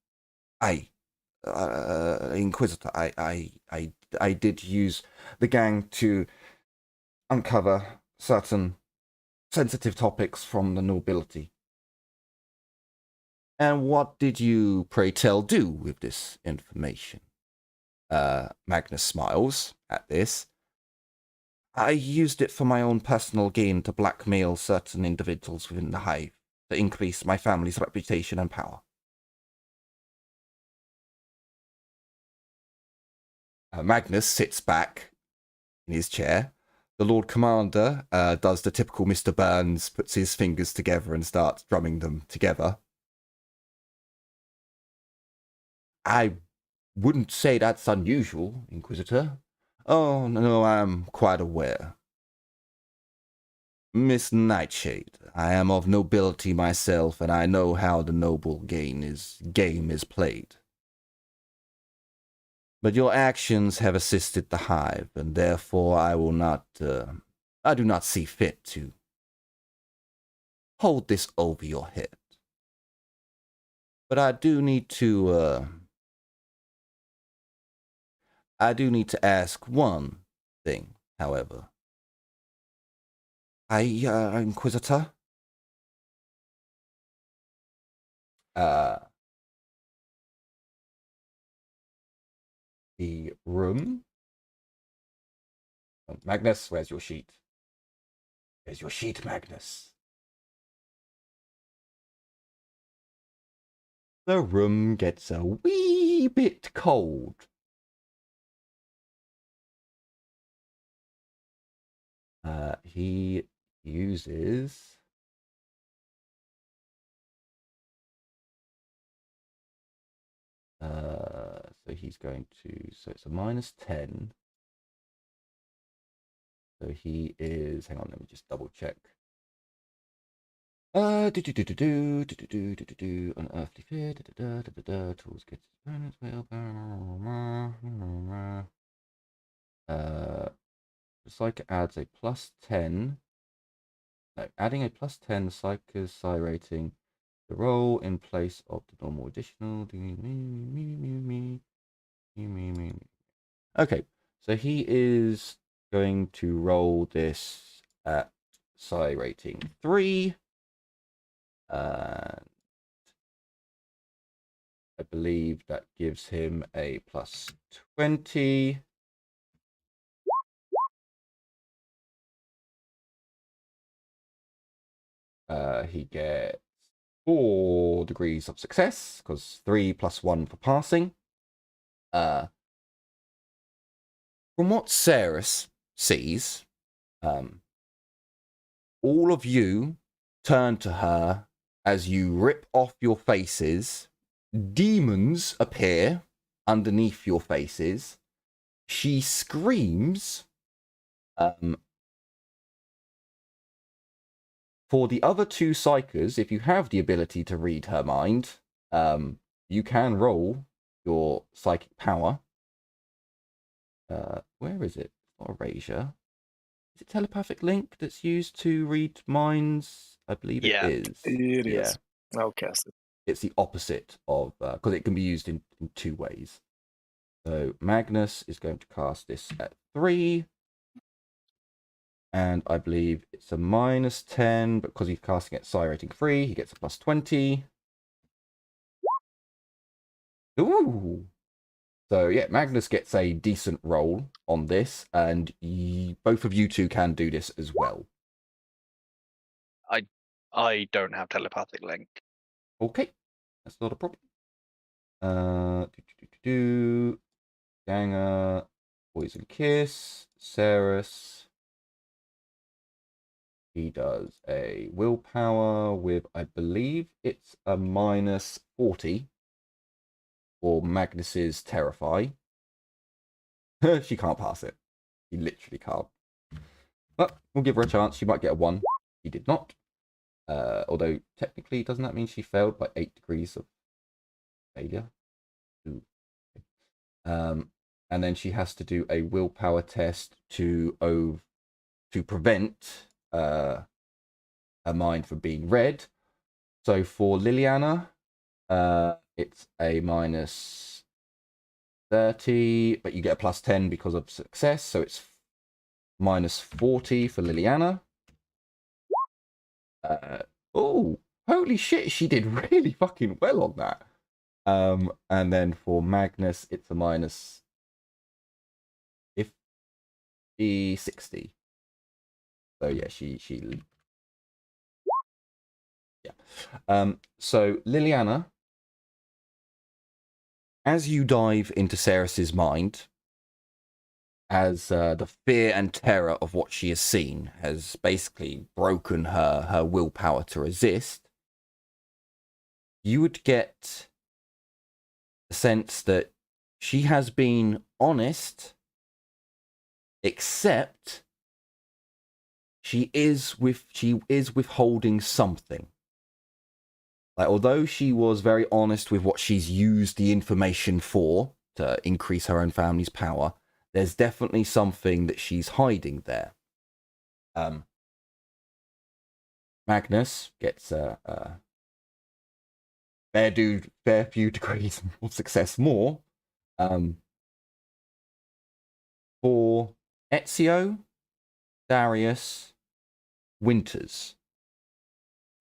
Inquisitor, I did use the gang to uncover certain sensitive topics from the nobility. And what did you, pray tell, do with this information? Magnus smiles at this. I used it for my own personal gain to blackmail certain individuals within the Hive to increase my family's reputation and power. Magnus sits back in his chair. The Lord Commander does the typical Mr. Burns, puts his fingers together and starts drumming them together. I wouldn't say that's unusual, Inquisitor. Oh, no, I'm quite aware. Miss Nightshade, I am of nobility myself, and I know how the noble game is played. But your actions have assisted the Hive, and therefore I do not see fit to hold this over your head. But I do need to ask one thing, however. Inquisitor? The room? Magnus, where's your sheet? Where's your sheet, Magnus? The room gets a wee bit cold. He uses so he's going to, so it's a -10. So he is, hang on, let me just double check. Unearthly fear, tools get Psyche adds a +10. No, adding a +10 Psyche's Psi rating. The roll in place of the normal additional. Okay, so he is going to roll this at Psi rating 3. And I believe that gives him a +20. He gets 4 degrees of success, because 3 + 1 for passing. From what Ceres sees, all of you turn to her as you rip off your faces. Demons appear underneath your faces, she screams. For the other two psychers, if you have the ability to read her mind, you can roll your psychic power. Where is it? It's not erasure. Is it telepathic link that's used to read minds? I believe it is. It is. I'll cast it. It's the opposite of, because it can be used in 2 ways. So Magnus is going to cast this at 3. And I believe it's a -10, but because he's casting at psi rating 3, he gets a +20. Ooh! So yeah, Magnus gets a decent roll on this, and both of you two can do this as well. I don't have telepathic link. Okay, that's not a problem. Ganger, Poison Kiss, Ceres. He does a willpower with, I believe it's a -40 for Magnus's Terrify. She can't pass it. She literally can't. But we'll give her a chance. She might get a 1. She did not. Although, technically, doesn't that mean she failed by 8 degrees of failure? Ooh. And then she has to do a willpower test to prevent her mind from being read. So for Liliana, it's a -30, but you get a +10 because of success, so it's -40 for Liliana. Oh, holy shit, she did really fucking well on that. And then for Magnus, it's a -60. So yeah, she yeah. So Liliana, as you dive into Ceres's mind, as the fear and terror of what she has seen has basically broken her willpower to resist, you would get the sense that she has been honest, except she is withholding something. Like, although she was very honest with what she's used the information for to increase her own family's power, there's definitely something that she's hiding there. Magnus gets a fair few degrees of success more. For Ezio, Darius, Winters,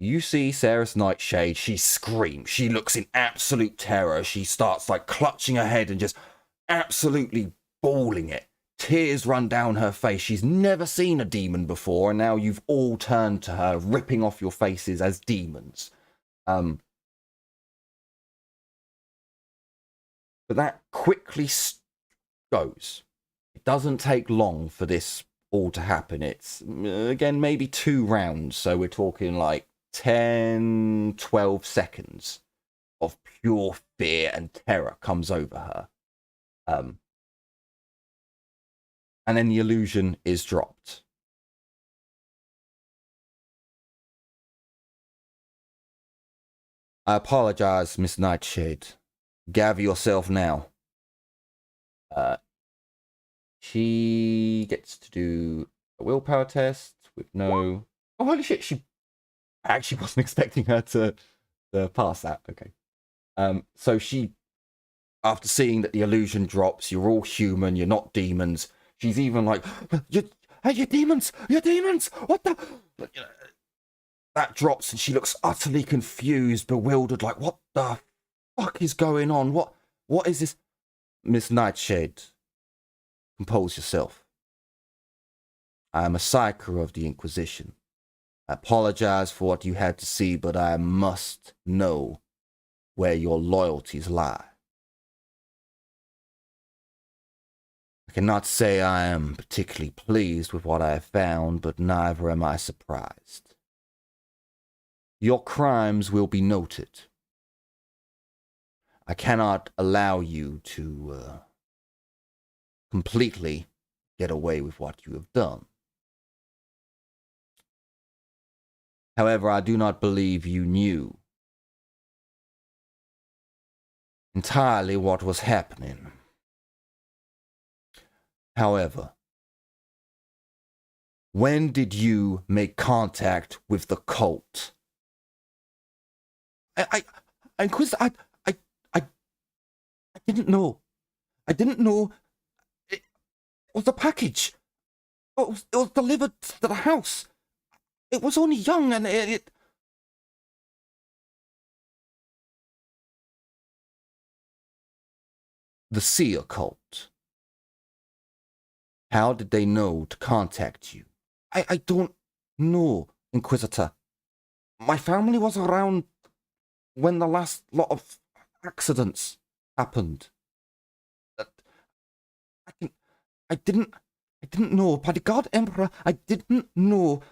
you see Sarah's Nightshade. She screams. She looks in absolute terror. She starts like clutching her head and just absolutely bawling it. Tears run down her face. She's never seen a demon before, and now you've all turned to her, ripping off your faces as demons. But that quickly goes. It doesn't take long for this all to happen. It's, again, maybe 2 rounds, so we're talking like 10, 12 seconds of pure fear and terror comes over her. And then the illusion is dropped. I apologize, Miss Nightshade. Gather yourself now. She gets to do a willpower test with no... Oh, holy shit, I actually wasn't expecting her to pass that. Okay. So she, after seeing that the illusion drops, you're all human, you're not demons. She's even like, you're demons! You're demons! What the... That drops and she looks utterly confused, bewildered, like, what the fuck is going on? What is this? Miss Nightshade, compose yourself. I am a psyker of the Inquisition. I apologize for what you had to see, but I must know where your loyalties lie. I cannot say I am particularly pleased with what I have found, but neither am I surprised. Your crimes will be noted. I cannot allow you to completely get away with what you have done. However, I do not believe you knew entirely what was happening. However, when did you make contact with the cult? Inquisitor, I didn't know. I didn't know. It was a package. It was delivered to the house. It was only young and it... The Seer cult. How did they know to contact you? I don't know, Inquisitor. My family was around when the last lot of accidents happened. I didn't know. By the God Emperor, I didn't know.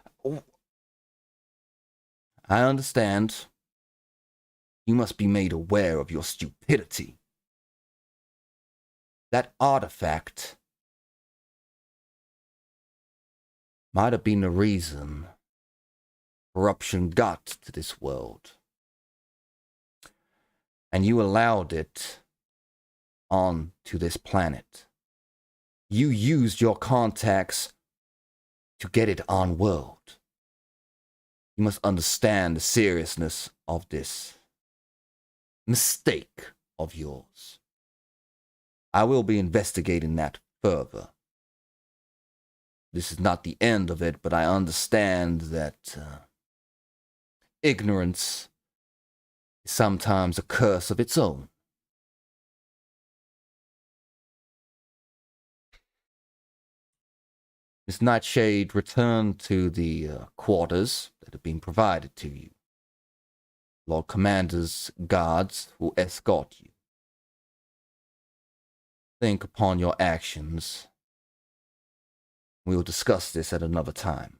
I understand. You must be made aware of your stupidity. That artifact might have been the reason corruption got to this world. And you allowed it on to this planet. You used your contacts to get it on world. You must understand the seriousness of this mistake of yours. I will be investigating that further. This is not the end of it, but I understand that ignorance is sometimes a curse of its own. Miss Nightshade returned to the quarters that have been provided to you. Lord Commander's guards will escort you. Think upon your actions. We will discuss this at another time.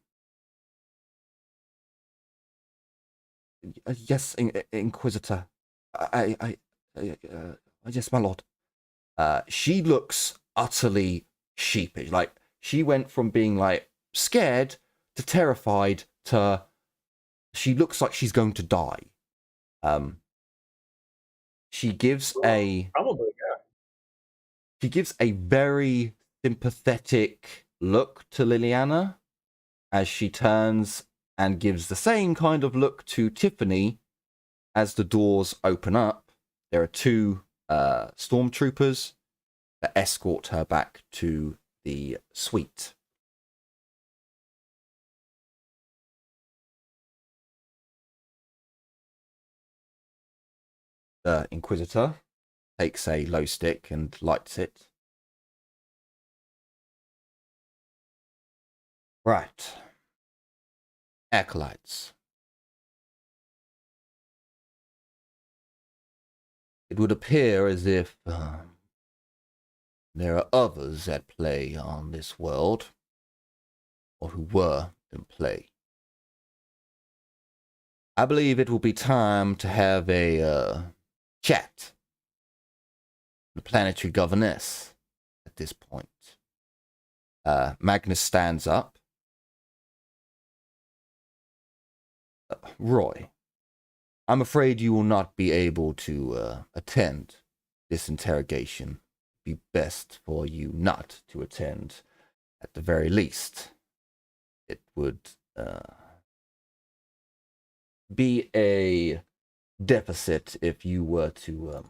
Yes, Inquisitor. Yes, my lord. She looks utterly sheepish. Like, she went from being, like, scared to terrified to... She looks like she's going to die. She gives a... Probably, yeah. She gives a very sympathetic look to Liliana as she turns and gives the same kind of look to Tiffany as the doors open up. There are two stormtroopers that escort her back to the suite. The Inquisitor takes a glow stick and lights it. Right. Acolytes. It would appear as if there are others at play on this world, or who were in play. I believe it will be time to have a chat. The Planetary Governess at this point. Magnus stands up. Roy, I'm afraid you will not be able to attend this interrogation. It'd be best for you not to attend, at the very least. It would be a deficit if you were to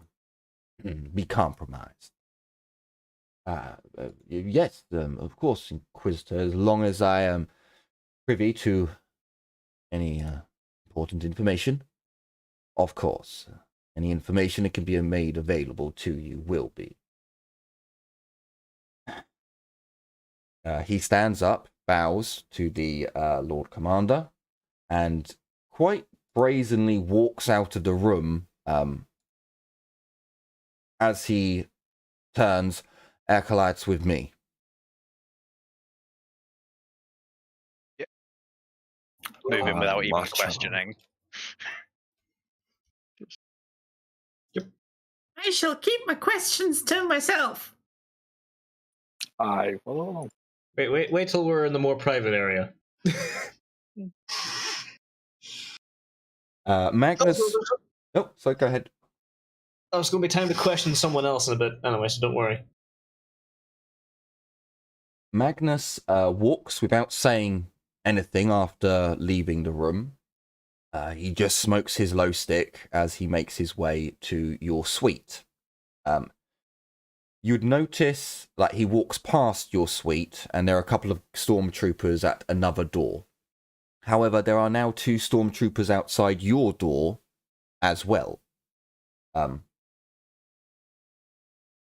be compromised. Yes, of course, Inquisitor, as long as I am privy to any important information. Of course, any information that can be made available to you will be. He stands up, bows to the Lord Commander, and quite brazenly walks out of the room. As he turns, acolytes with me. Moving without even march on. questioning. I shall keep my questions to myself. I will. Wait till we're in the more private area. Magnus. Oh, sorry, go ahead. Oh, it's going to be time to question someone else in a bit. Anyway, so don't worry. Magnus walks without saying anything after leaving the room. He just smokes his low stick as he makes his way to your suite. You'd notice, like, he walks past your suite, and there are a couple of stormtroopers at another door. However, there are now 2 stormtroopers outside your door as well.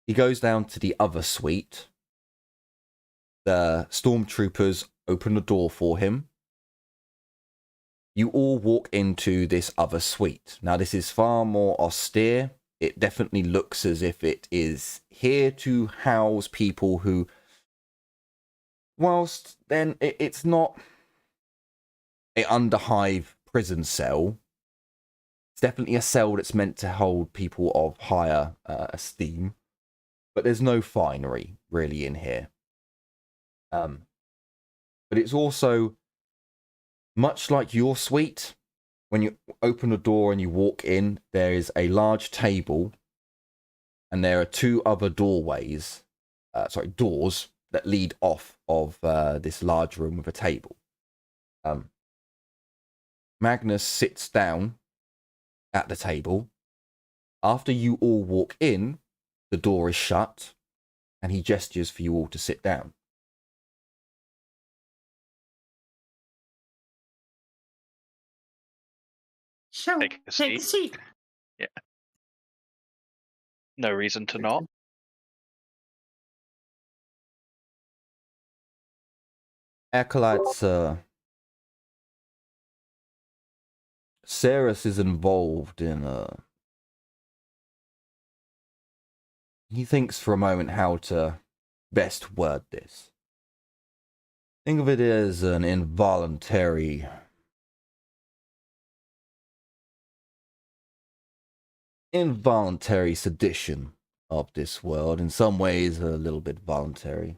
He goes down to the other suite. The stormtroopers open the door for him. You all walk into this other suite. Now, this is far more austere. It definitely looks as if it is here to house people who, whilst then it's not a under-hive prison cell, it's definitely a cell that's meant to hold people of higher esteem, but there's no finery really in here. But it's also much like your suite. When you open the door and you walk in, there is a large table, and there are 2 other doors that lead off of this large room with a table. Magnus sits down at the table. After you all walk in, the door is shut, and he gestures for you all to sit down. So, Take a take a seat. Yeah. No reason to not. Acolytes, Ceres is involved in he thinks for a moment how to best word this. Think of it as an involuntary sedition of this world, in some ways a little bit voluntary.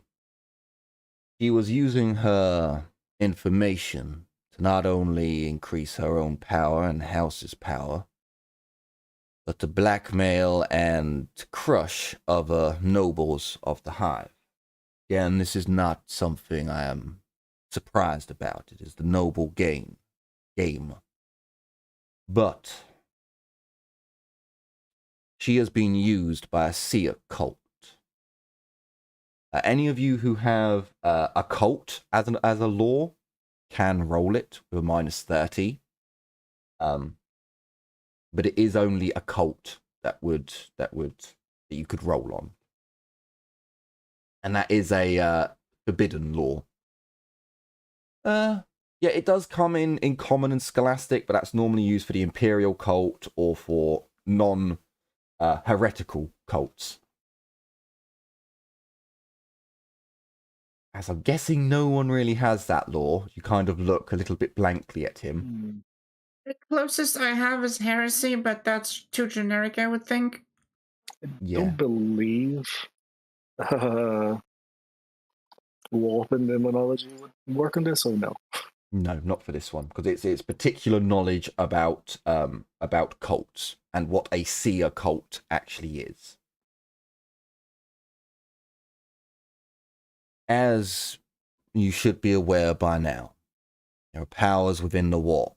She was using her information to not only increase her own power and house's power, but to blackmail and crush other nobles of the Hive. Again, this is not something I am surprised about. It is the noble game. But she has been used by a seer cult. Any of you who have a cult as a law can roll it with a -30. But it is only a cult that you could roll on. And that is a forbidden law. Yeah, it does come in common and scholastic, but that's normally used for the Imperial cult or for heretical cults. As I'm guessing no one really has that law, you kind of look a little bit blankly at him. The closest I have is Heresy, but that's too generic, I would think. Yeah. Don't believe warp and demonology would work on this, or no? No, not for this one, because it's particular knowledge about cults and what a seer cult actually is. As you should be aware by now, there are powers within the warp,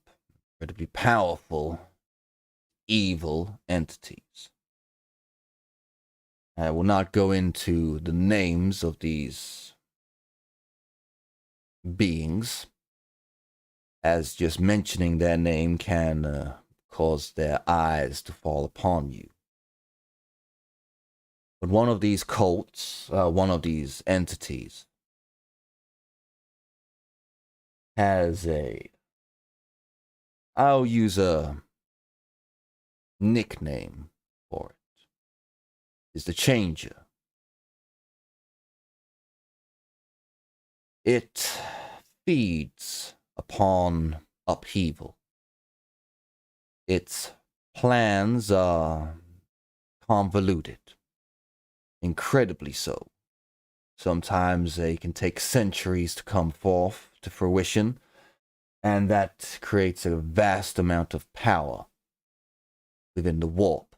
incredibly powerful, evil entities. I will not go into the names of these beings, as just mentioning their name can cause their eyes to fall upon you. But one of these cults, one of these entities, has I'll use a nickname for it. It's the Changer. It feeds upon upheaval. Its plans are convoluted, incredibly so. Sometimes they can take centuries to come forth to fruition, and that creates a vast amount of power within the warp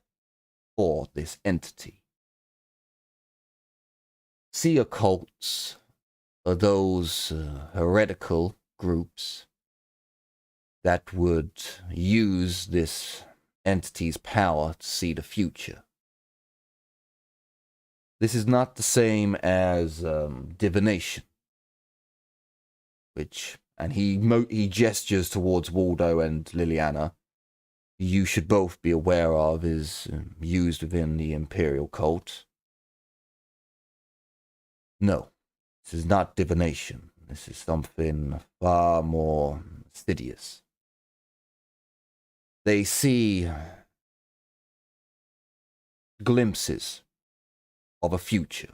for this entity. Sea occults are those heretical groups that would use this entity's power to see the future. This is not the same as divination, which, and he gestures towards Waldo and Liliana, you should both be aware of, is used within the Imperial cult. No, this is not divination. This is something far more insidious. They see glimpses of a future,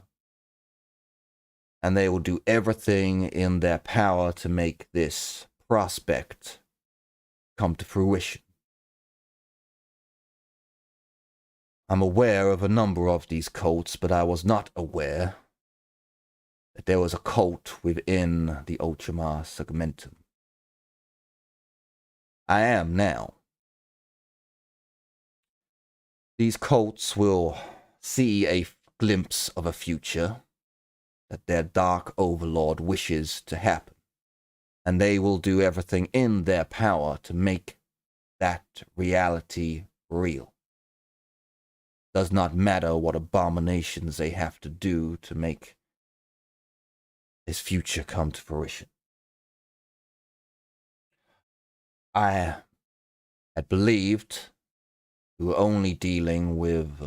and they will do everything in their power to make this prospect come to fruition. I'm aware of a number of these cults, but I was not aware that there was a cult within the Ultramar Segmentum. I am now. These cults will see a glimpse of a future that their dark overlord wishes to happen, and they will do everything in their power to make that reality real. Does not matter what abominations they have to do to make this future come to fruition. I had believed we were only dealing with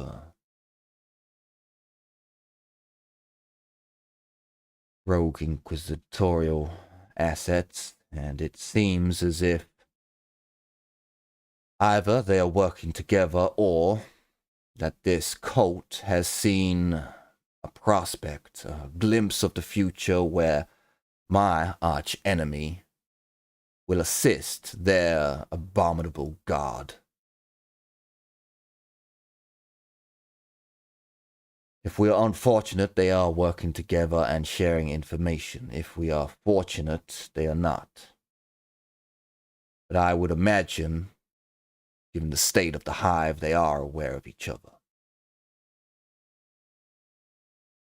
rogue inquisitorial assets, and it seems as if either they are working together or that this cult has seen a prospect, a glimpse of the future where my arch enemy will assist their abominable god. If we are unfortunate, they are working together and sharing information. If we are fortunate, they are not. But I would imagine, given the state of the Hive, they are aware of each other.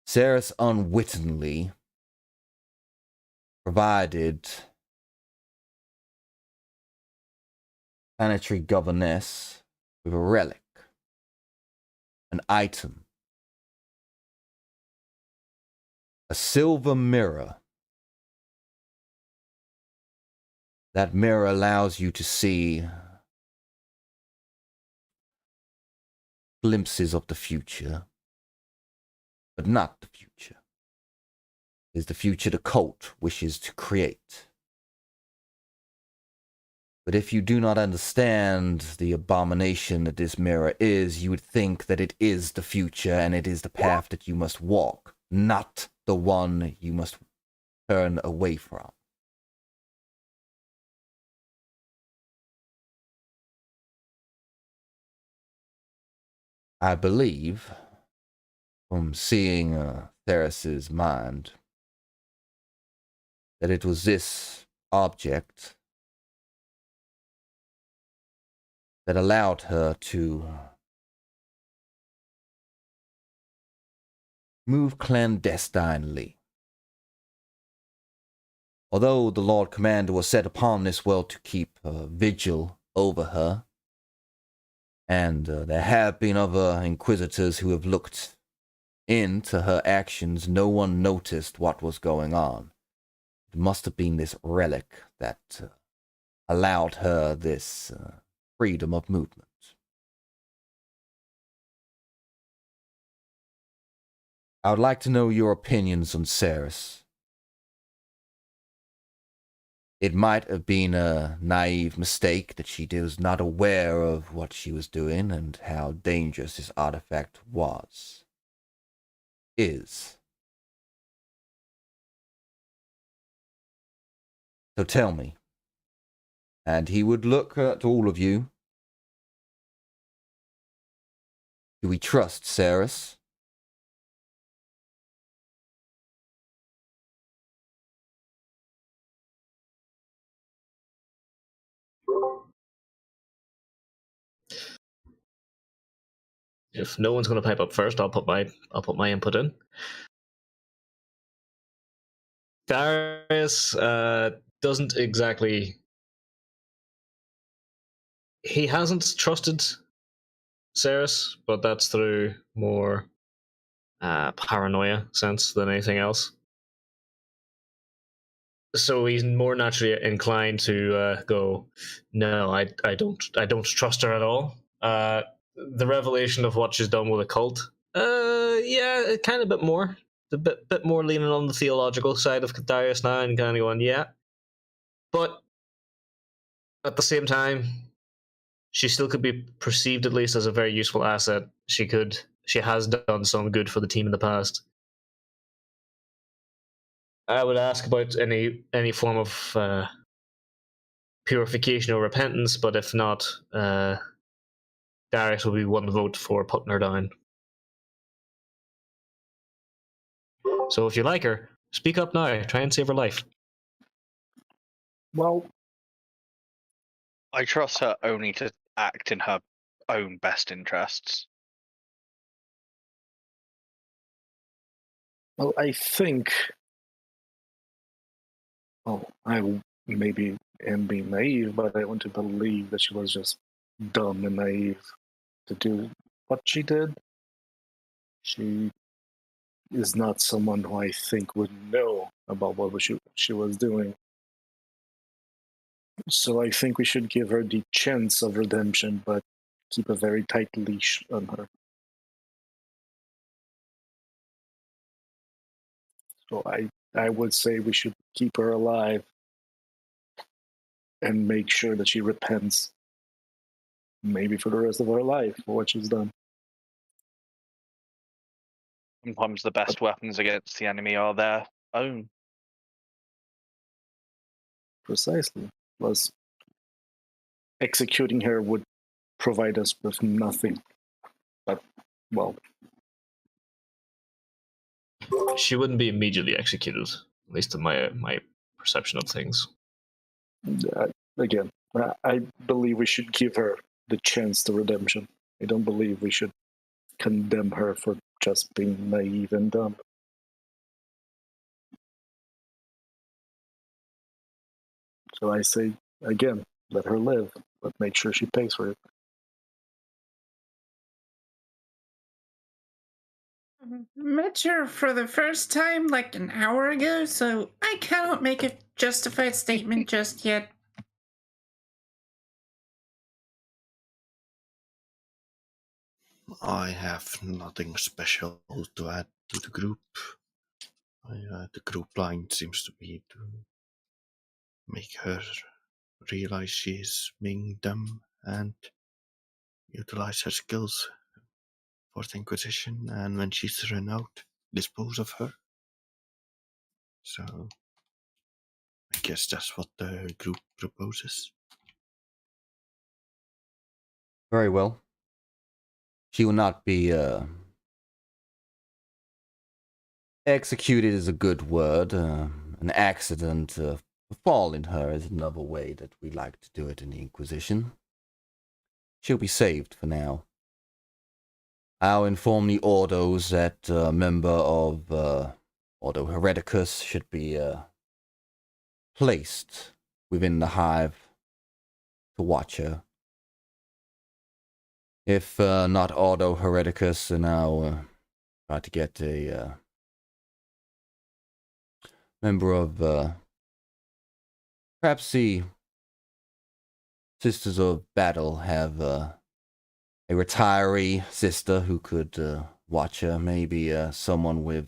Ceres unwittingly provided Planetary Governess with a relic, an item, a silver mirror. That mirror allows you to see glimpses of the future, but not the future. It is the future the cult wishes to create. But if you do not understand the abomination that this mirror is, you would think that it is the future and it is the path that you must walk, not the one you must turn away from. I believe, from seeing Theris's mind, that it was this object that allowed her to move clandestinely. Although the Lord Commander was set upon this world to keep vigil over her, and there have been other inquisitors who have looked into her actions, no one noticed what was going on. It must have been this relic that allowed her this freedom of movement. I would like to know your opinions on Ceres. It might have been a naive mistake that she was not aware of what she was doing and how dangerous this artifact was. Is. So tell me. And he would look at all of you. Do we trust Ceres? If no one's going to pipe up first, I'll put my input in. Darius doesn't exactly. He hasn't trusted Ceres, but that's through more paranoia sense than anything else. So he's more naturally inclined to go, no, I don't trust her at all. The revelation of what she's done with a cult, yeah, kind of a bit more, a bit more leaning on the theological side of Darius now, and kind of going, yeah. But at the same time, she still could be perceived at least as a very useful asset. She has done some good for the team in the past. I would ask about any form of purification or repentance, but if not, Darius will be one vote for putting her down. So if you like her, speak up now. Try and save her life. Well, I trust her only to act in her own best interests. well, I think. Well, I maybe am being naive, but I want to believe that she was just dumb and naive to do what she did. She is not someone who I think would know about what she was doing. So I think we should give her the chance of redemption, but keep a very tight leash on her. So I would say we should keep her alive and make sure that she repents, maybe for the rest of her life, for what she's done. Sometimes the best weapons against the enemy are their own. Precisely. Plus, executing her would provide us with nothing. But, well, She wouldn't be immediately executed, at least in my perception of things. again, I believe we should give her the chance to redemption. I don't believe we should condemn her for just being naive and dumb. So I say, again, let her live, but make sure she pays for it. Met her for the first time like an hour ago, so I cannot make a justified statement just yet. I have nothing special to add to the group. The group line seems to be to make her realize she is being dumb and utilize her skills for the Inquisition, and when she's run out, dispose of her. So I guess that's what the group proposes. Very well. She will not be executed is a good word. An accident befalling her is another way that we like to do it in the Inquisition. She'll be saved for now. I'll inform the Ordos that a member of Ordo Hereticus should be placed within the Hive to watch her. If not Ordo Hereticus, then I'll try to get a member of perhaps the Sisters of Battle have a retiree sister who could watch her. Maybe someone with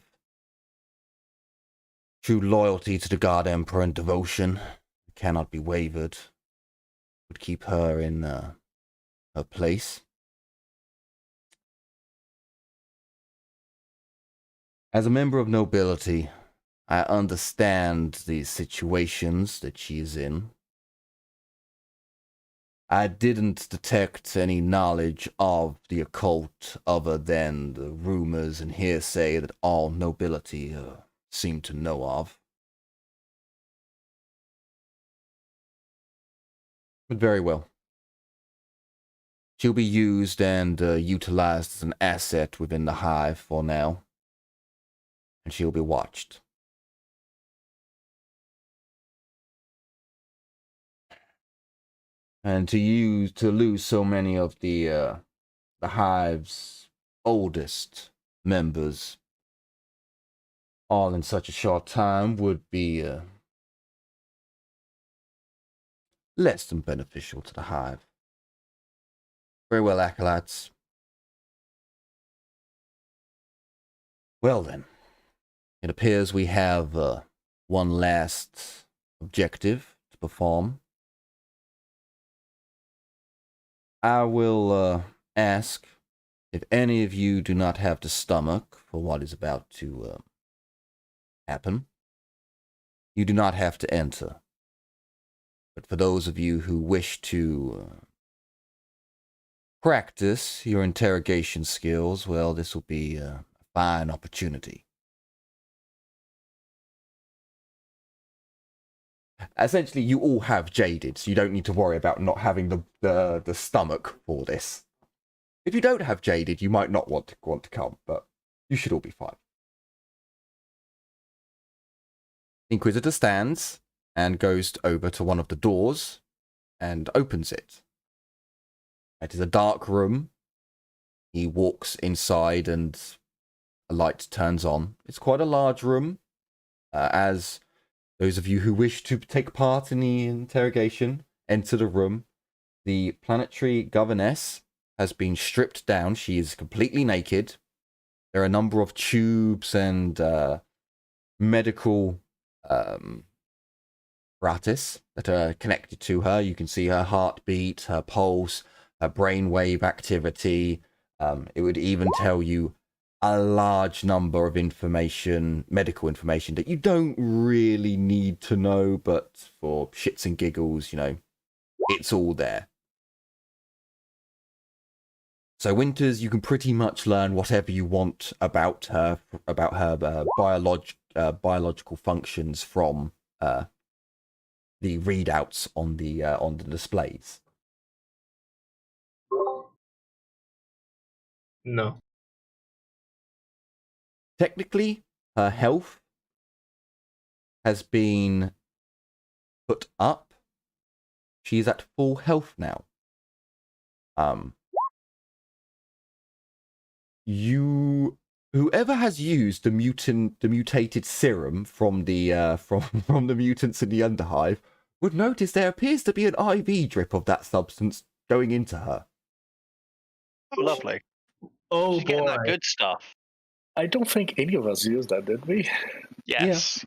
true loyalty to the God Emperor and devotion cannot be wavered. Would keep her in her place. As a member of nobility, I understand the situations that she is in. I didn't detect any knowledge of the occult other than the rumors and hearsay that all nobility seem to know of. But very well. She'll be used and utilized as an asset within the Hive for now. And she'll be watched. And to lose so many of the Hive's oldest members all in such a short time would be less than beneficial to the Hive. Very well, acolytes. Well then, it appears we have one last objective to perform. I will ask if any of you do not have the stomach for what is about to happen. You do not have to enter. But for those of you who wish to practice your interrogation skills, well, this will be a fine opportunity. Essentially, you all have jaded, so you don't need to worry about not having the stomach for this. If you don't have jaded, you might not want to come, but you should all be fine. Inquisitor stands and goes over to one of the doors and opens it. It is a dark room. He walks inside and a light turns on. It's quite a large room. As those of you who wish to take part in the interrogation enter the room, the Planetary Governess has been stripped down. She is completely naked. There are a number of tubes and medical apparatus that are connected to her. You can see her heartbeat, her pulse, her brainwave activity. It would even tell you a large number of information, medical information that you don't really need to know, but for shits and giggles, you know, it's all there. So Winters, you can pretty much learn whatever you want about her biological functions from the readouts on the displays. No. Technically, her health has been put up. She's at full health now. Whoever has used the mutated serum from the from the mutants in the Underhive would notice there appears to be an IV drip of that substance going into her. Oh, lovely. Oh She's getting boy. that good stuff. I don't think any of us used that, did we? Yes.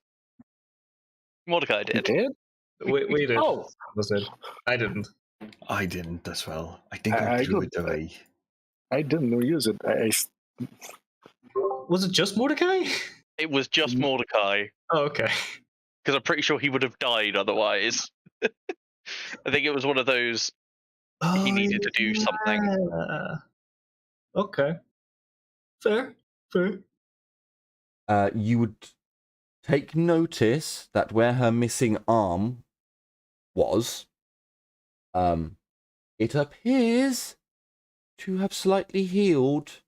Mordecai We did. did? We did. Oh, Was it? I didn't. I didn't as well. I think I I threw don't- it away. I didn't use it. Was it just Mordecai? It was just Mordecai, Oh, okay. because I'm pretty sure he would have died otherwise. I think it was one of those, he needed to do something. Yeah. Okay. Fair. You would take notice that where her missing arm was, it appears to have slightly healed.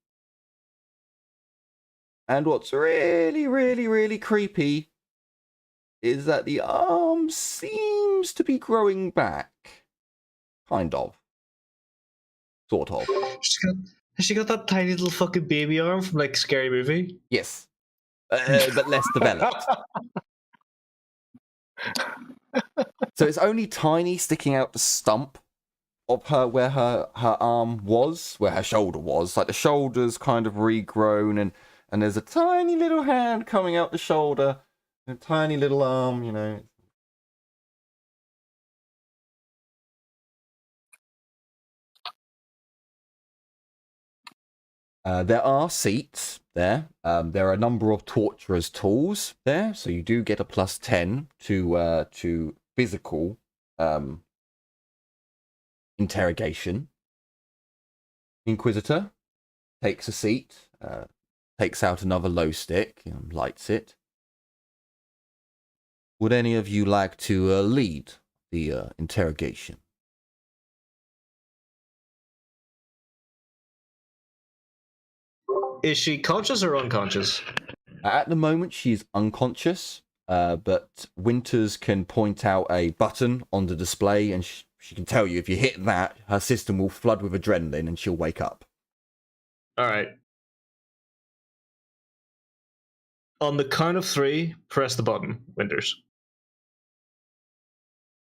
And what's really, really, really creepy is that the arm seems to be growing back. Kind of. Sort of. Has she got that tiny little fucking baby arm from like Scary Movie? Yes. But less developed. So it's only tiny, sticking out the stump of her where her arm was, where her shoulder was. Like the shoulder's kind of regrown, and there's a tiny little hand coming out the shoulder, and a tiny little arm, you know. There are seats there. There are a number of torturer's tools there, so you do get a +10 to physical interrogation. Inquisitor takes a seat, takes out another low stick, and lights it. Would any of you like to lead the interrogation? Is she conscious or unconscious? At the moment, she's unconscious, but Winters can point out a button on the display, and she can tell you if you hit that, her system will flood with adrenaline, and she'll wake up. All right. On the count of 3, press the button, Winters.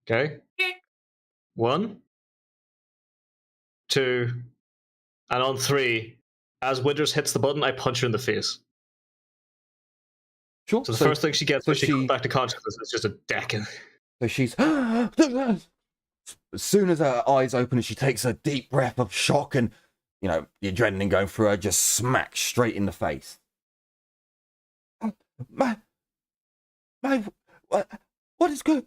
Okay? 1, 2, and on 3, as Winters hits the button, I punch her in the face. Sure. So the first thing she gets when she comes she back to consciousness is just a deck. So she's as soon as her eyes open and she takes a deep breath of shock, and you know the adrenaline going through her just smacks straight in the face. What is good?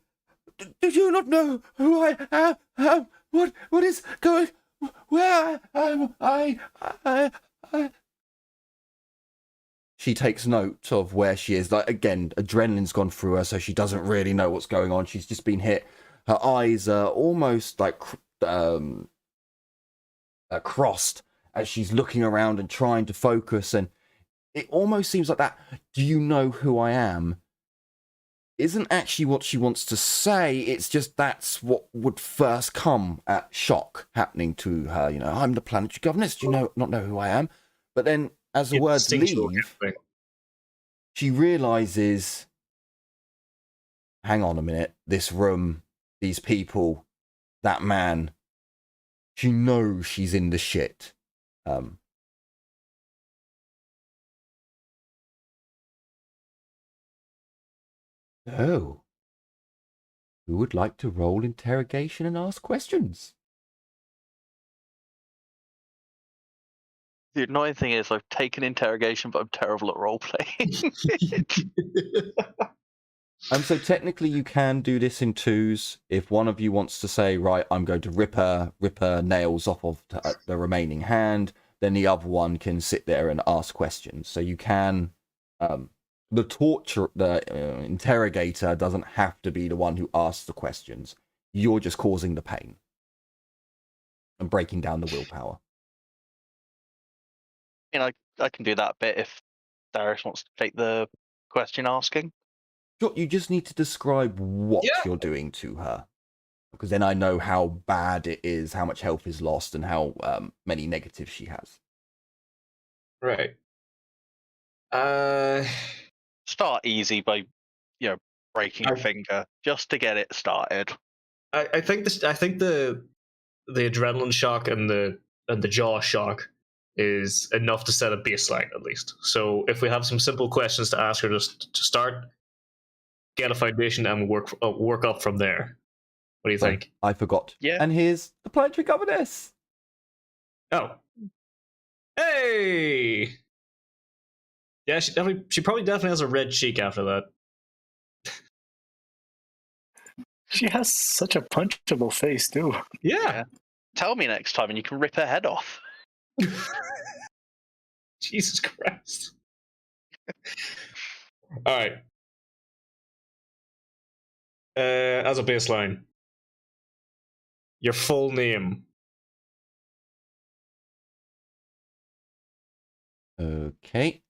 Do you not know who I am? What is going? Where am I? She takes note of where she is. Like, again, adrenaline's gone through her, so she doesn't really know what's going on. She's just been hit. Her eyes are almost like crossed as she's looking around and trying to focus. And it almost seems like that, do you know who I am, isn't actually what she wants to say. It's just that's what would first come at shock happening to her. You know, I'm the Planetary Governess. Do you not know who I am? But then as the words leave, she realizes, hang on a minute, this room, these people, that man, she knows she's in the shit. Oh. Who would like to roll interrogation and ask questions? The annoying thing is I've taken interrogation, but I'm terrible at role playing. So technically you can do this in twos. If one of you wants to say, right, I'm going to rip her nails off of the remaining hand, then the other one can sit there and ask questions. So you can, the interrogator doesn't have to be the one who asks the questions. You're just causing the pain and breaking down the willpower. You know, I can do that bit if Darius wants to take the question asking. Sure, you just need to describe what you're doing to her, because then I know how bad it is, how much health is lost, and how many negatives she has. Right. Start easy by, breaking a finger just to get it started. I think the adrenaline shock and the jaw shock is enough to set a baseline at least. So if we have some simple questions to ask her just to start, get a foundation, and work up from there. What do you think? I forgot. Yeah. And here's the Planetary Governess. Oh. Hey. Yeah, she probably definitely has a red cheek after that. She has such a punchable face too. Yeah. Tell me next time and you can rip her head off. Jesus Christ. All right. As a baseline, your full name. Okay.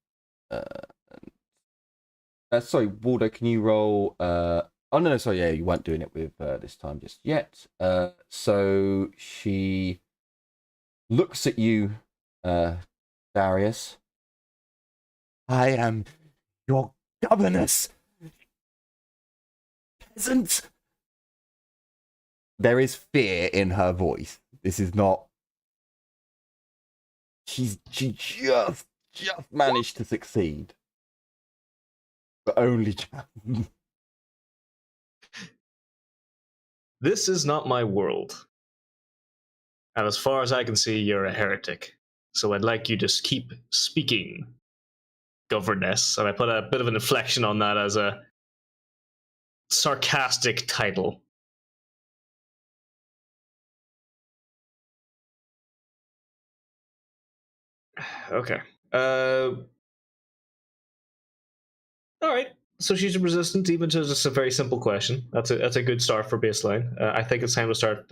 Sorry, Waldo, can you roll? Oh no, sorry, yeah, you weren't doing it with this time just yet. So she looks at you, Darius. I am your governess. Peasant. There is fear in her voice. This is not. She just managed to succeed, but only just. This is not my world. And as far as I can see, you're a heretic. So I'd like you to keep speaking, governess. And I put a bit of an inflection on that as a sarcastic title. Okay. All right. So she's resistant even to just a very simple question. That's a good start for baseline. I think it's time to start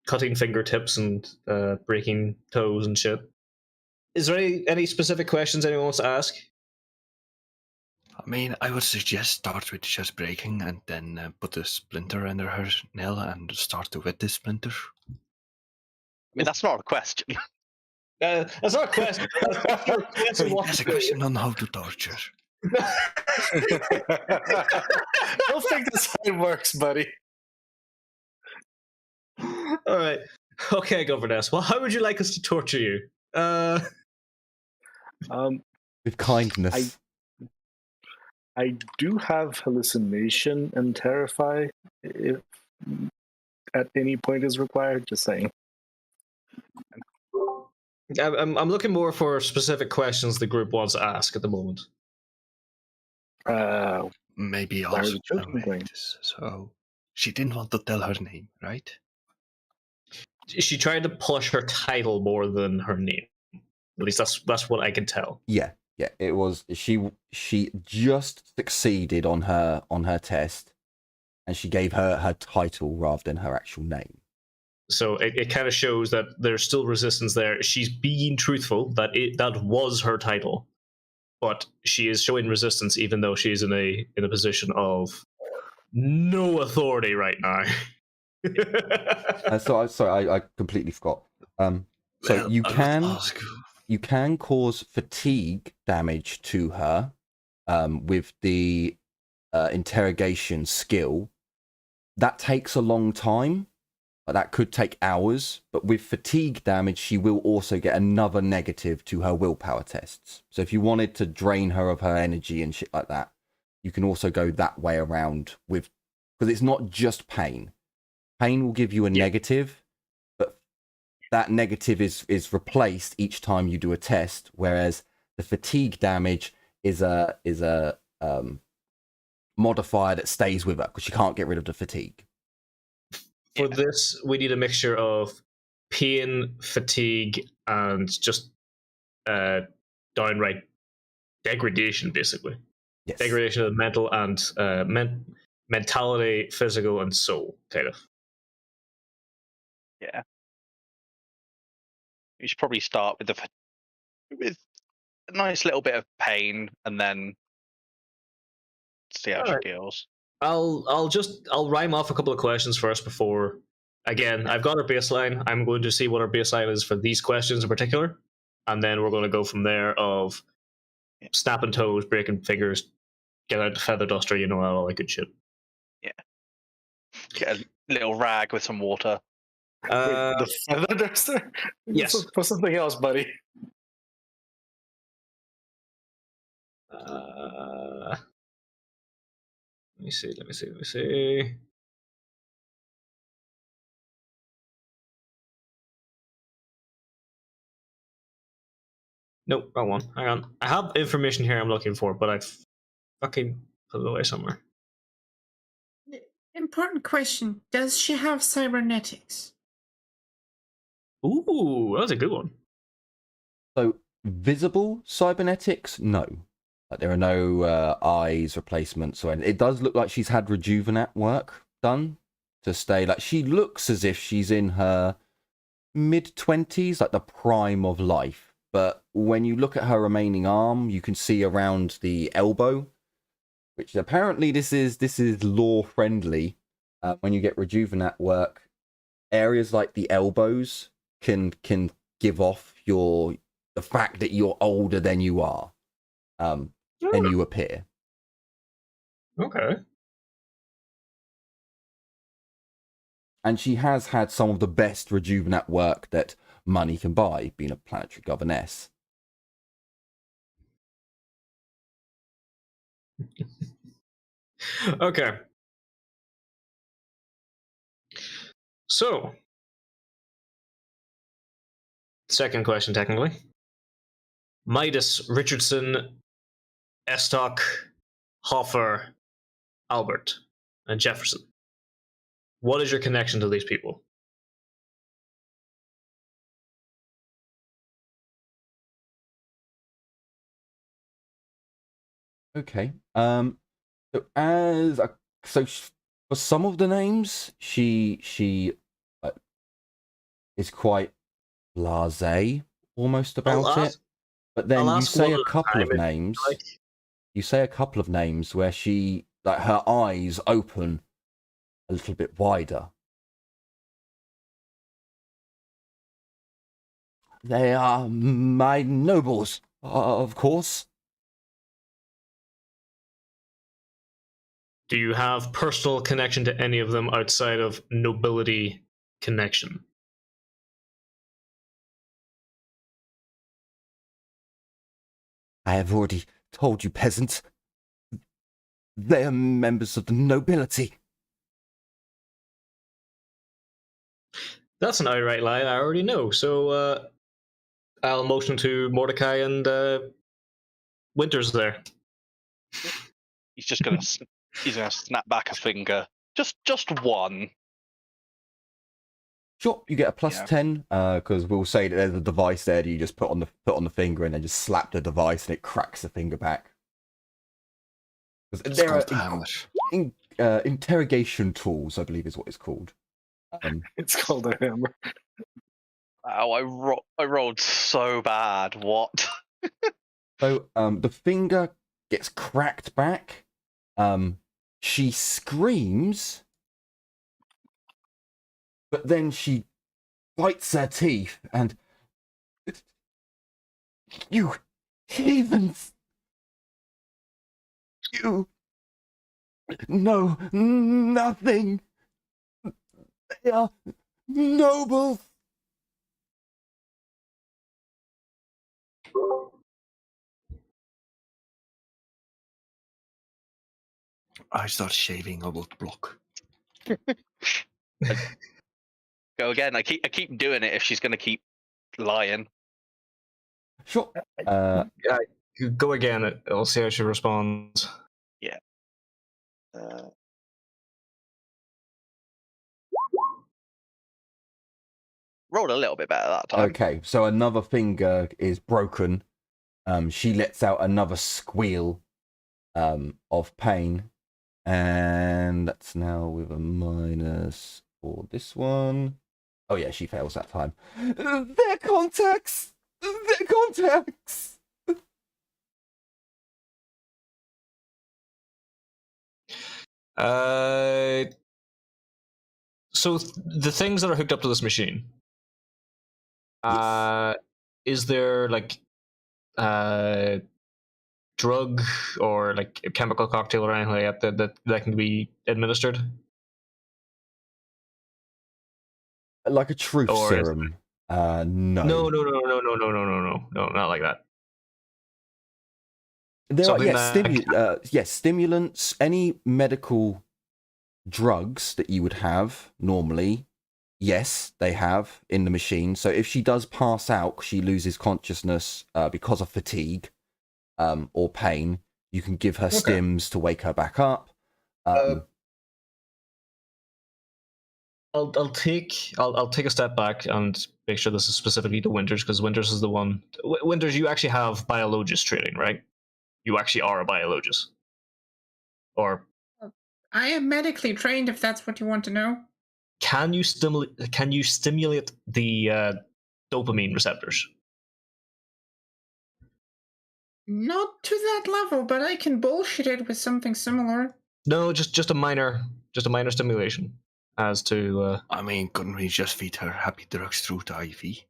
cutting fingertips and breaking toes and shit. is there any specific questions anyone wants to ask? I mean, I would suggest start with just breaking and then put a splinter under her nail and start with the splinter. I mean, that's not a question. That's not a question. That's a question. That's a question on how to torture. I don't think that's how it works, buddy. All right. Okay, Governess. Well, how would you like us to torture you? With kindness. I do have hallucination and terrify if at any point is required. Just saying. I'm looking more for specific questions the group wants to ask at the moment. Maybe Why are also. the children going? So she didn't want to tell her name, right? She tried to push her title more than her name. At least that's what I can tell. Yeah, it was she just succeeded on her test, and she gave her title rather than her actual name. So it kind of shows that there's still resistance there. She's being truthful that that was her title, but she is showing resistance even though she's in a position of no authority right now. I completely forgot. So Well, you I would can cause fatigue damage to her with the interrogation skill. That takes a long time. That could take hours, but with fatigue damage, she will also get another negative to her willpower tests. So if you wanted to drain her of her energy and shit like that, you can also go that way around with, because it's not just pain. Pain will give you a negative, but that negative is replaced each time you do a test, whereas the fatigue damage is a modifier that stays with her because you can't get rid of the fatigue. For this, we need a mixture of pain, fatigue, and just downright degradation, basically. Yes. Degradation of mental and mentality, physical, and soul, kind of. Yeah. You should probably start with with a nice little bit of pain, and then see how she feels. I'll rhyme off a couple of questions first before. Again, I've got our baseline. I'm going to see what our baseline is for these questions in particular, and then we're going to go from there of snapping toes, breaking fingers, get out the feather duster, all that good shit. Yeah. Get a little rag with some water. The feather duster? Yes. For something else, buddy. Let me see. Nope, wrong one. Hang on. I have information here I'm looking for, but I've fucking put it away somewhere. Important question. Does she have cybernetics? Ooh, that was a good one. So, visible cybernetics? No. Like, there are no eyes replacements or anything. It does look like she's had rejuvenate work done to stay. Like, she looks as if she's in her mid-20s, like the prime of life. But when you look at her remaining arm, you can see around the elbow, which apparently this is lore friendly. When you get rejuvenate work, areas like the elbows can give off the fact that you're older than you are, than you appear. Okay. And she has had some of the best rejuvenate work that money can buy, being a planetary governess. Okay. So, second question, technically. Midas, Richardson, Estock, Hoffer, Albert, and Jefferson. What is your connection to these people? Okay. For some of the names, she is quite blasé almost about it. But then I'll you ask say one a at a couple of time, if names. like. You say a couple of names where she, like, her eyes open a little bit wider. They are my nobles, of course. Do you have personal connection to any of them outside of nobility connection? I have already told you, peasant. They are members of the nobility. That's an outright lie, I already know. So I'll motion to Mordecai and Winters there. He's just gonna he's gonna snap back a finger. Just one. Sure, you get a plus Yeah. 10, because we'll say that there's a device there that you just put on the finger and then just slap the device and it cracks the finger back. It's There are called hammer. interrogation tools, I believe is what it's called. It's called a hammer. Wow, I rolled so bad. What? So the finger gets cracked back. She screams, but then she bites her teeth and, you heathens! You know nothing. They are nobles. I start shaving a wood block. Go again. I keep doing it if she's gonna keep lying. Sure. Go again. I'll see how she responds. Rolled a little bit better that time. Okay, so another finger is broken. She lets out another squeal of pain. And that's now with a minus for this one. Oh yeah, she fails that time. Their contacts! Their contacts! So the things that are hooked up to this machine, is there like drug or like a chemical cocktail or anything like that can be administered? Like a truth Or is serum. No. No, not like that. There are, Something yes, stimulants, any medical drugs that you would have normally, yes, they have in the machine. So if she does pass out, she loses consciousness because of fatigue or pain, you can give her stims to wake her back up. I'll take a step back and make sure this is specifically to Winters, because Winters is the one. Winters, you actually have biologist training, right? You actually are a biologist, or I am medically trained, if that's what you want to know. can you stimulate the dopamine receptors? Not to that level, but I can bullshit it with something similar. No, just a minor stimulation as to. I mean, couldn't we just feed her happy drugs through the IV?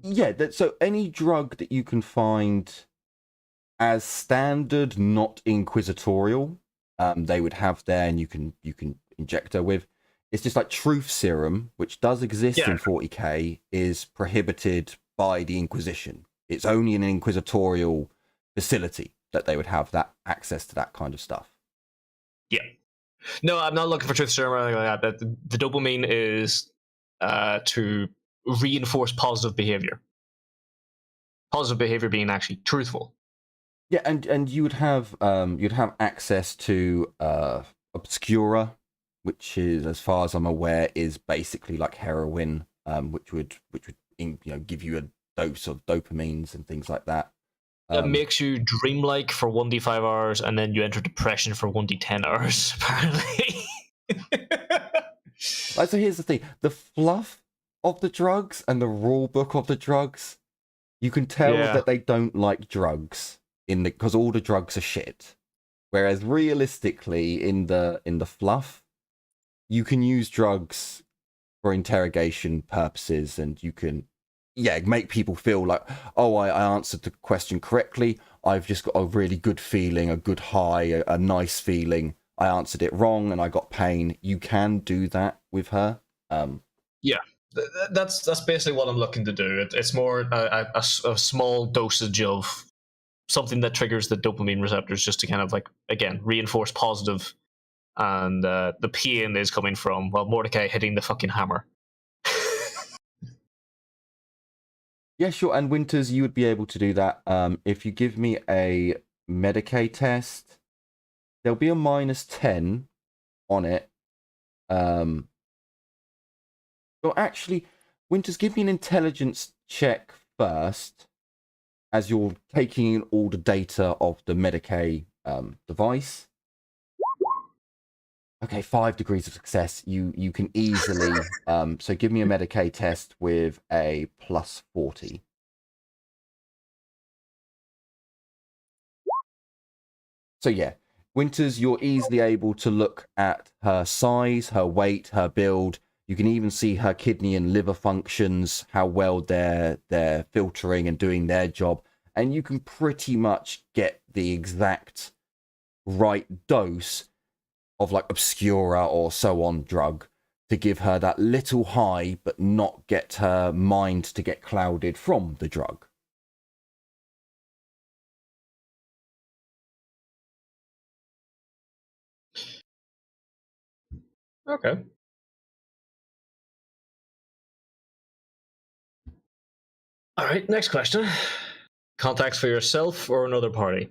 Yeah, so any drug that you can find as standard, not inquisitorial, they would have there, and you can inject her with. It's just like truth serum, which does exist in 40k, is prohibited by the Inquisition. It's only in an inquisitorial facility that they would have that access to that kind of stuff. Yeah. No, I'm not looking for truth serum or anything like that. The dopamine is to reinforce positive behavior. Positive behavior being actually truthful. Yeah, and you'd have access to Obscura, which is, as far as I'm aware, is basically like heroin, which would give you a dose of dopamines and things like that. It makes you dreamlike for 1d5 hours, and then you enter depression for 1d10 hours, apparently. So here's the thing. The fluff of the drugs and the rule book of the drugs, You can tell Yeah. that they don't like drugs because all the drugs are shit. Whereas realistically, in the fluff, you can use drugs for interrogation purposes, and you can, make people feel like, oh, I answered the question correctly. I've just got a really good feeling, a good high, a nice feeling. I answered it wrong and I got pain. You can do that with her. Yeah, that's basically what I'm looking to do. It's more a small dosage of something that triggers the dopamine receptors, just to kind of like, again, reinforce positive. And the pain is coming from, well, Mordecai hitting the fucking hammer. Yeah, sure. And Winters, you would be able to do that. If you give me a Medicaid test, there'll be a -10 on it. Well, actually, Winters, give me an intelligence check first, as you're taking in all the data of the Medicaid device. Okay, 5 degrees of success. You can easily. So give me a Medicaid test with a +40. So yeah, Winters, you're easily able to look at her size, her weight, her build. You can even see her kidney and liver functions, how well they're filtering and doing their job, and you can pretty much get the exact right dose of like Obscura or so on drug to give her that little high, but not get her mind to get clouded from the drug. Okay. All right, next question. Contacts for yourself or another party?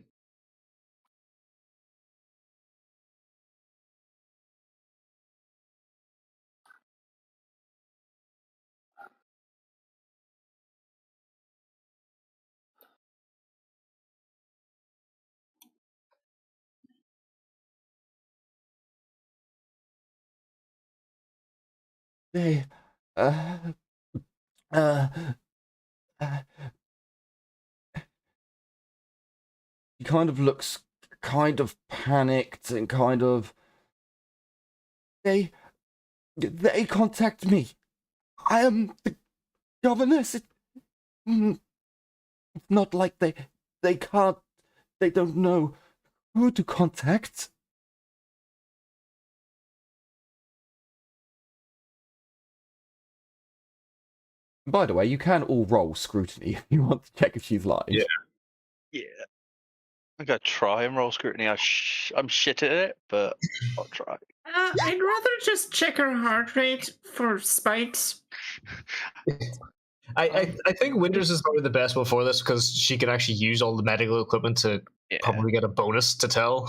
They, uh, uh, uh, he kind of looks kind of panicked and kind of, they contact me. I am the governess. It's not like they can't, they don't know who to contact. By the way, you can all roll scrutiny if you want to check if she's lying. Yeah. Yeah. I'm gonna try and roll scrutiny. I'm shit at it, but I'll try. I'd rather just check her heart rate for spikes. I think Winters is probably the best one for this, because she can actually use all the medical equipment to Yeah. probably get a bonus to tell,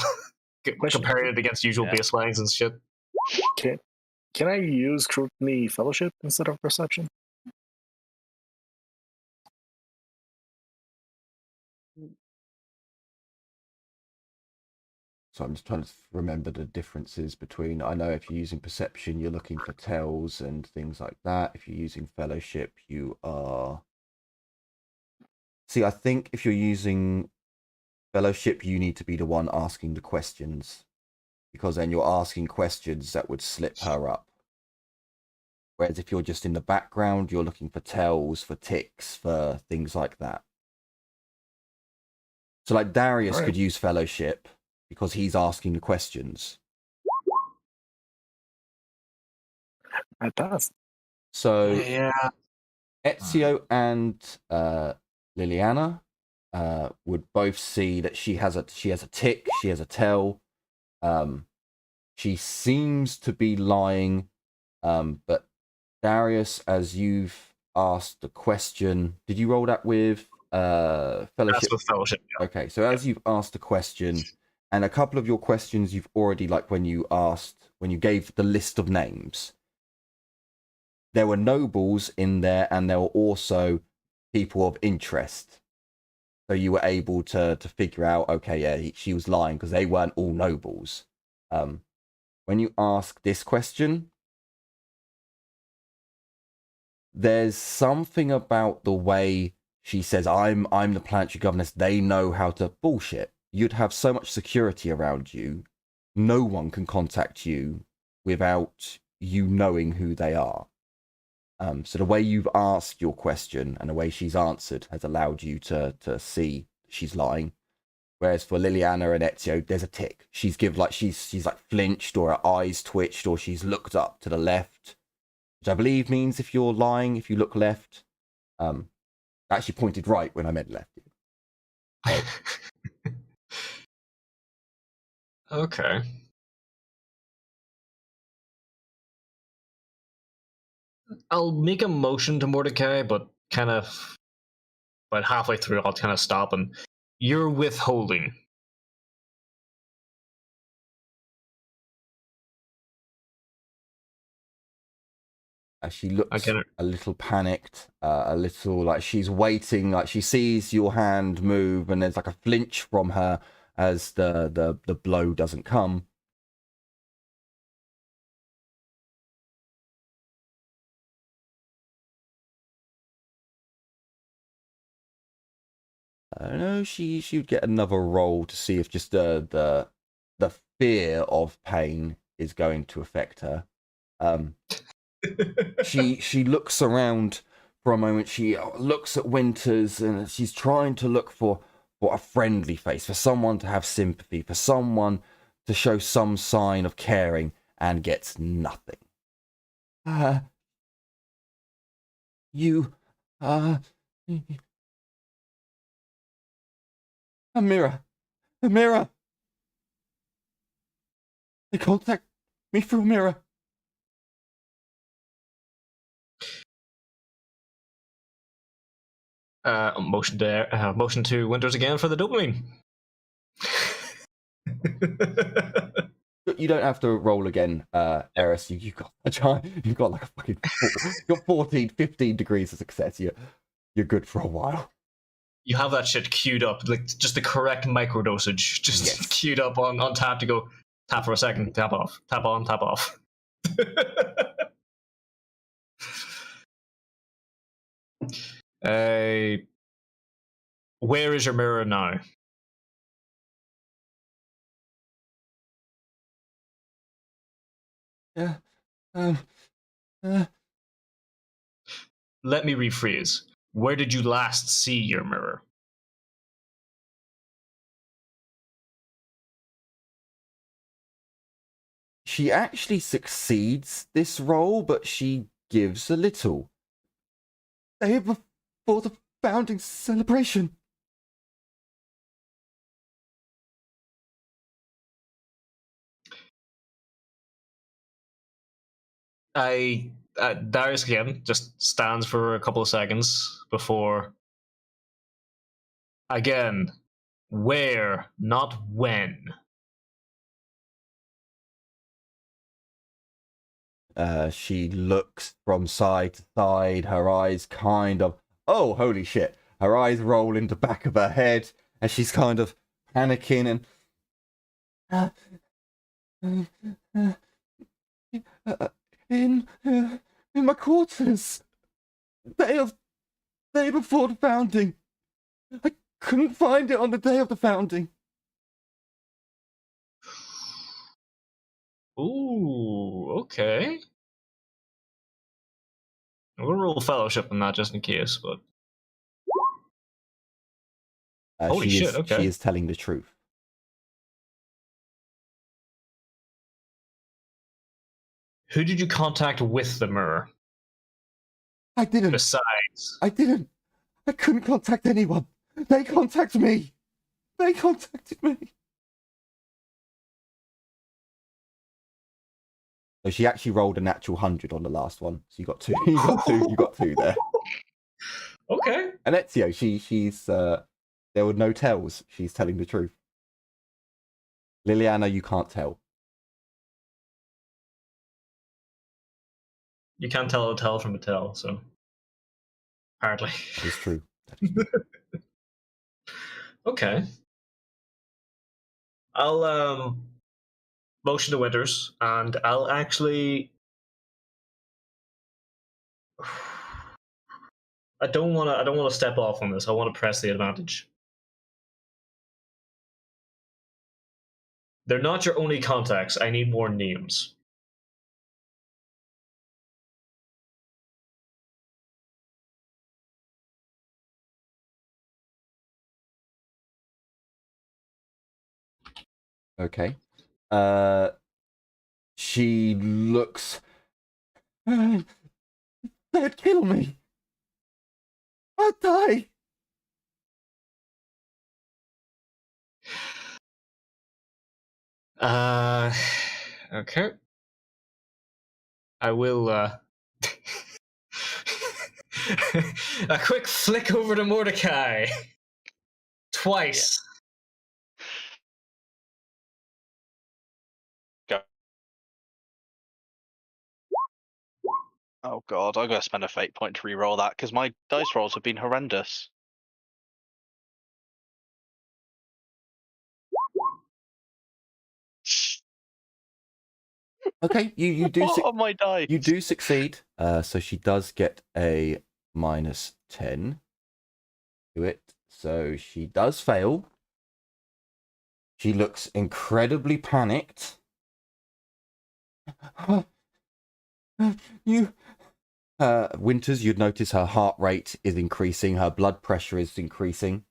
comparing it against usual baselines and shit. Can I use scrutiny fellowship instead of perception? So I'm just trying to remember the differences between, I know if you're using perception, you're looking for tells and things like that. If you're using fellowship, you are... See, I think if you're using fellowship, you need to be the one asking the questions, because then you're asking questions that would slip her up. Whereas if you're just in the background, you're looking for tells, for ticks, for things like that. So like Darius could use fellowship because he's asking the questions. I passed. So Yeah. Ezio and Liliana would both see that she has a tick, she has a tell. She seems to be lying, but Darius, as you've asked the question, did you roll that with fellowship? That's with fellowship. Yeah. Okay, so as you've asked the question, and a couple of your questions you've already, like when you gave the list of names, there were nobles in there, and there were also people of interest. So you were able to figure out, okay, yeah, she was lying because they weren't all nobles. When you ask this question, there's something about the way she says, I'm the Planetary Governess. They know how to bullshit. You'd have so much security around you. No one can contact you without you knowing who they are. So the way you've asked your question and the way she's answered has allowed you to see she's lying. Whereas for Liliana and Ezio, there's a tick. She's like flinched, or her eyes twitched, or she's looked up to the left, which I believe means if you're lying, if you look left. I actually pointed right when I meant left. So, Okay. I'll make a motion to Mordecai, but kind of about halfway through, I'll kind of stop and you're withholding. she looks a little panicked, a little like she's waiting, like she sees your hand move, and there's like a flinch from her as the blow doesn't come. I don't know, she would get another roll to see if just the fear of pain is going to affect her. She looks around for a moment. She looks at Winters, and she's trying to look for a friendly face, for someone to have sympathy, for someone to show some sign of caring, and gets nothing. Amira. They contact me through Amira. Motion to Winters again for the dopamine. You don't have to roll again, Eris. You got a giant. You've got like a fucking. You got 14, 15 degrees of success. You're good for a while. You have that shit queued up, like just the correct microdosage, just queued up on tap to go tap for a second, tap off, tap on, tap off. Where is your mirror now? Yeah. Let me rephrase. Where did you last see your mirror? She actually succeeds this role, but she gives a little. Day before the founding celebration. Darius again just stands for a couple of seconds before. Again, where, not when. She looks from side to side, her eyes kind of, oh, holy shit. Her eyes roll into the back of her head, and she's kind of panicking and in my quarters. Day before the founding. I couldn't find it on the day of the founding. Ooh, okay. We'll roll fellowship on that just in case, but holy shit, okay. She is telling the truth. Who did you contact with the mirror? I didn't. Besides. I didn't. I couldn't contact anyone. They contacted me. They contacted me. So she actually rolled a natural 100 on the last one. So you got two. You got two there. Okay. And Ezio, she's there were no tells. She's telling the truth. Liliana, you can't tell. You can't tell a tell from a tell, so apparently. It's true. Okay. I'll motion to Winters, and I'll actually I don't want to step off on this. I want to press the advantage. They're not your only contacts. I need more names. Okay. She looks. They'd kill me. I'd die. Okay. I will, a quick flick over to Mordecai. Twice. Go. Oh god, I'm gonna spend a fate point to reroll that because my dice rolls have been horrendous. Okay, you do. What are my dice? You do succeed. So she does get a -10 to it. So she does fail. She looks incredibly panicked. You, Winters, you'd notice her heart rate is increasing. Her blood pressure is increasing.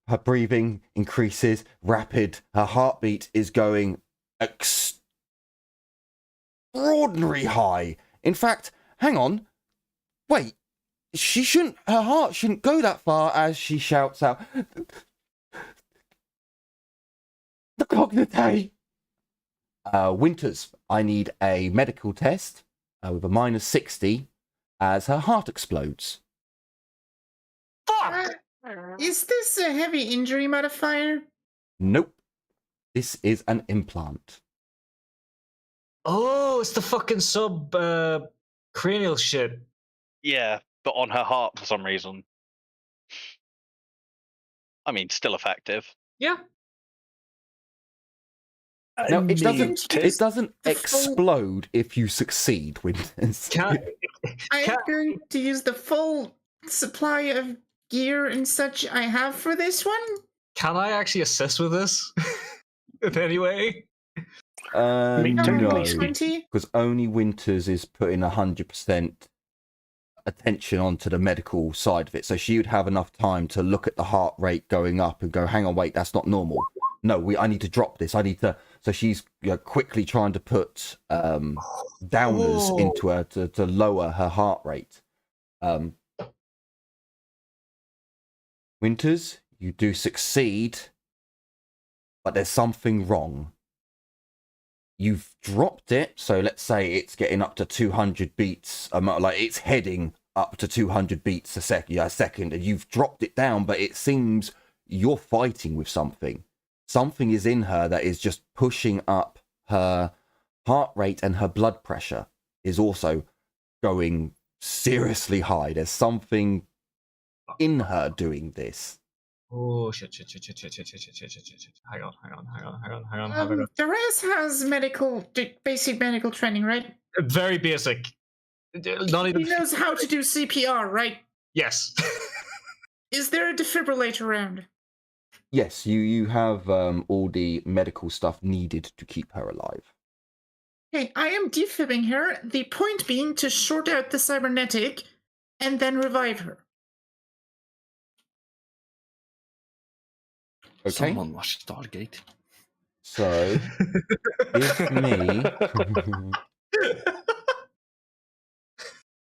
Her breathing increases, rapid. Her heartbeat is going extraordinary high. In fact, hang on. Wait. Her heart shouldn't go that far as she shouts out, "The Cognite!" Winters, I need a medical test with a -60 as her heart explodes. Fuck! Is this a heavy injury modifier? Nope. This is an implant. Oh, it's the fucking cranial shit. Yeah, but on her heart for some reason. I mean, still effective. Yeah. No, it doesn't. Test- It doesn't explode if you succeed, Winters. I'm going to use the full supply of gear and such I have for this one. Can I actually assist with this in any way? mean, technically No, 20. because only Winters is putting 100% attention onto the medical side of it. So she would have enough time to look at the heart rate going up and go, "Hang on, wait, that's not normal. No, I need to drop this. I need to." So she's quickly trying to put downers Whoa. into her to lower her heart rate. Winters, you do succeed, but there's something wrong. You've dropped it, so let's say it's getting up to 200 beats, like it's heading up to 200 beats a second, and you've dropped it down, but it seems you're fighting with something. Something is in her that is just pushing up her heart rate, and her blood pressure is also going seriously high. There's something in her doing this. Oh shit! Hang on. Have I got- Therese has basic medical training, right? Very basic. Not even. He knows how to do CPR, right? Yes. Is there a defibrillator around? Yes, you have all the medical stuff needed to keep her alive. Okay, I am defibbing her, the point being to short out the cybernetic and then revive her. Okay, Someone watch Stargate. so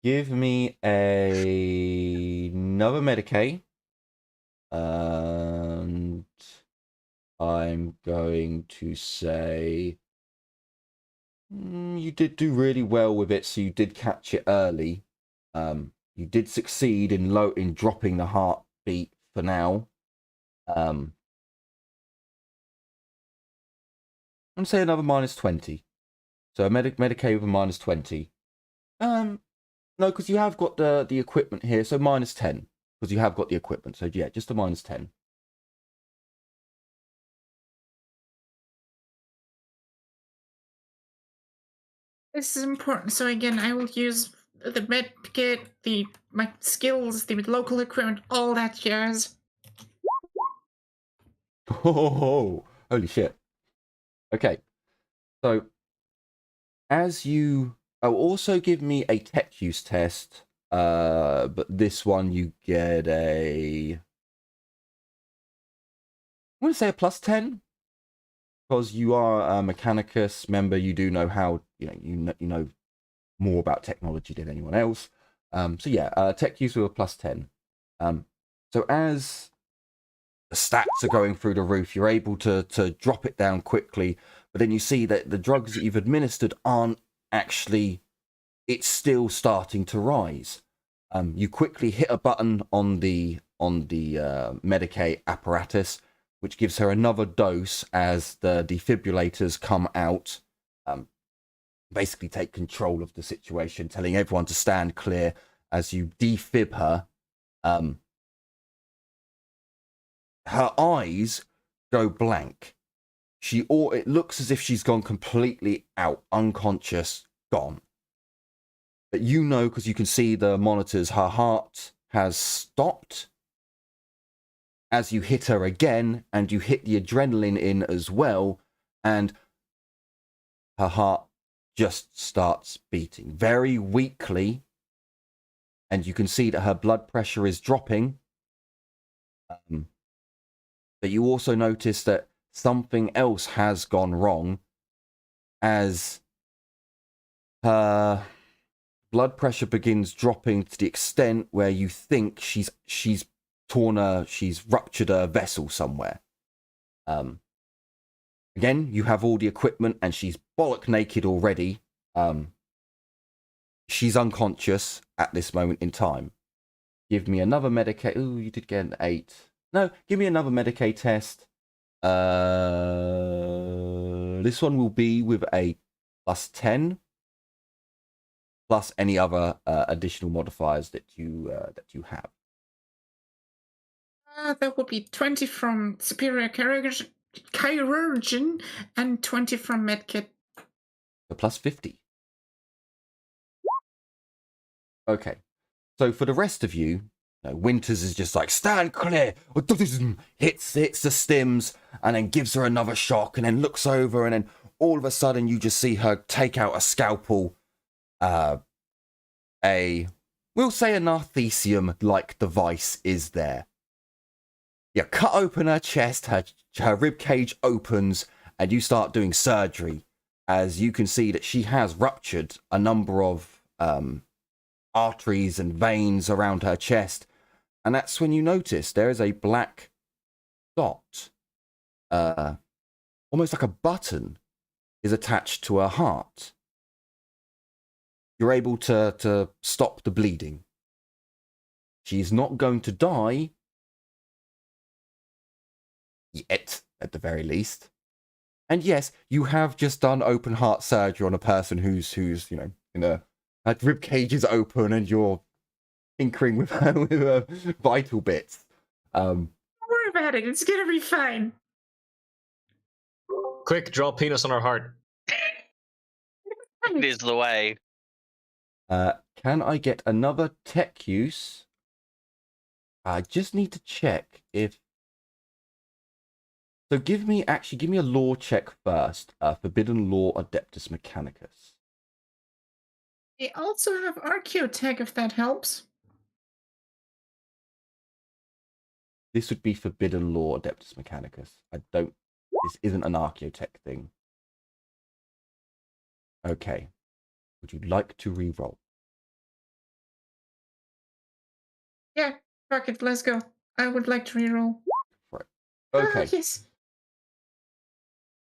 give me another Medicaid, and I'm going to say you did do really well with it, so you did catch it early. You did succeed in dropping the heartbeat for now. I'm saying another -20. So a Medicaid with a -20. No, because you have got the equipment here, so -10. Because you have got the equipment. So yeah, just a -10. This is important. So again, I will use the med kit, my skills, the local equipment, all that jazz. Oh, holy shit. Okay. So, as you... Oh, also give me a tech use test. But this one you get a... I'm going to say a +10. Because you are a Mechanicus member, you do know how... You know more about technology than anyone else. So yeah, tech use with a +10. So as the stats are going through the roof, you're able to drop it down quickly, but then you see that the drugs that you've administered aren't actually, it's still starting to rise. You quickly hit a button on the Medicaid apparatus, which gives her another dose as the defibrillators come out. Basically take control of the situation, telling everyone to stand clear as you defib her. Her eyes go blank. It looks as if she's gone completely out, unconscious, gone. But you know, because you can see the monitors, her heart has stopped as you hit her again, and you hit the adrenaline in as well, and her heart just starts beating very weakly, and you can see that her blood pressure is dropping. But you also notice that something else has gone wrong, as her blood pressure begins dropping to the extent where you think she's ruptured a vessel somewhere. Again, you have all the equipment, and she's bollock naked already. She's unconscious at this moment in time. Give me another Medicaid. Ooh, you did get an 8. No, give me another Medicaid test. This one will be with a +10, plus any other additional modifiers that you have. That would be 20 from Superior Chirurgeon and 20 from Medkit. So +50. Okay. So for the rest of you, Winters is just like, stand clear, hits the stims, and then gives her another shock, and then looks over, and then all of a sudden you just see her take out a scalpel, we'll say a Narthesium-like device is there. You cut open her chest, her rib cage opens, and you start doing surgery, as you can see that she has ruptured a number of arteries and veins around her chest. And that's when you notice there is a black dot, almost like a button, is attached to her heart. You're able to stop the bleeding. She's not going to die yet, at the very least. And yes, you have just done open heart surgery on a person who's in a rib cage is open, and you're tinkering with her vital bits. Don't worry about it. It's gonna be fine. Quick, draw penis on her heart. It is the way. Can I get another tech use? I just need to check if... So give me a law check first. Forbidden Law Adeptus Mechanicus. They also have Archaeotech, if that helps. This would be Forbidden Law Adeptus Mechanicus. This isn't an Archaeotech thing. Okay. Would you like to re-roll? Yeah, fuck it, let's go. I would like to reroll. Right. Okay. Yes.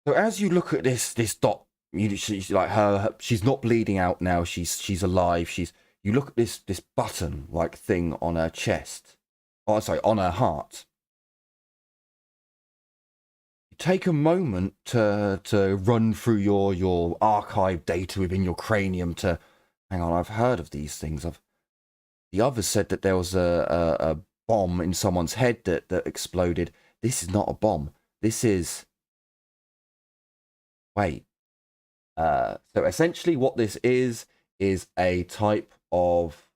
So as you look at this dot, she's like she's not bleeding out now. She's alive. You look at this button like thing on her chest. Oh, sorry, on her heart. You take a moment to run through your archive data within your cranium to hang on. I've heard of these things. The others said that there was a bomb in someone's head that exploded. This is not a bomb. This is... Wait. So essentially, what this is a type of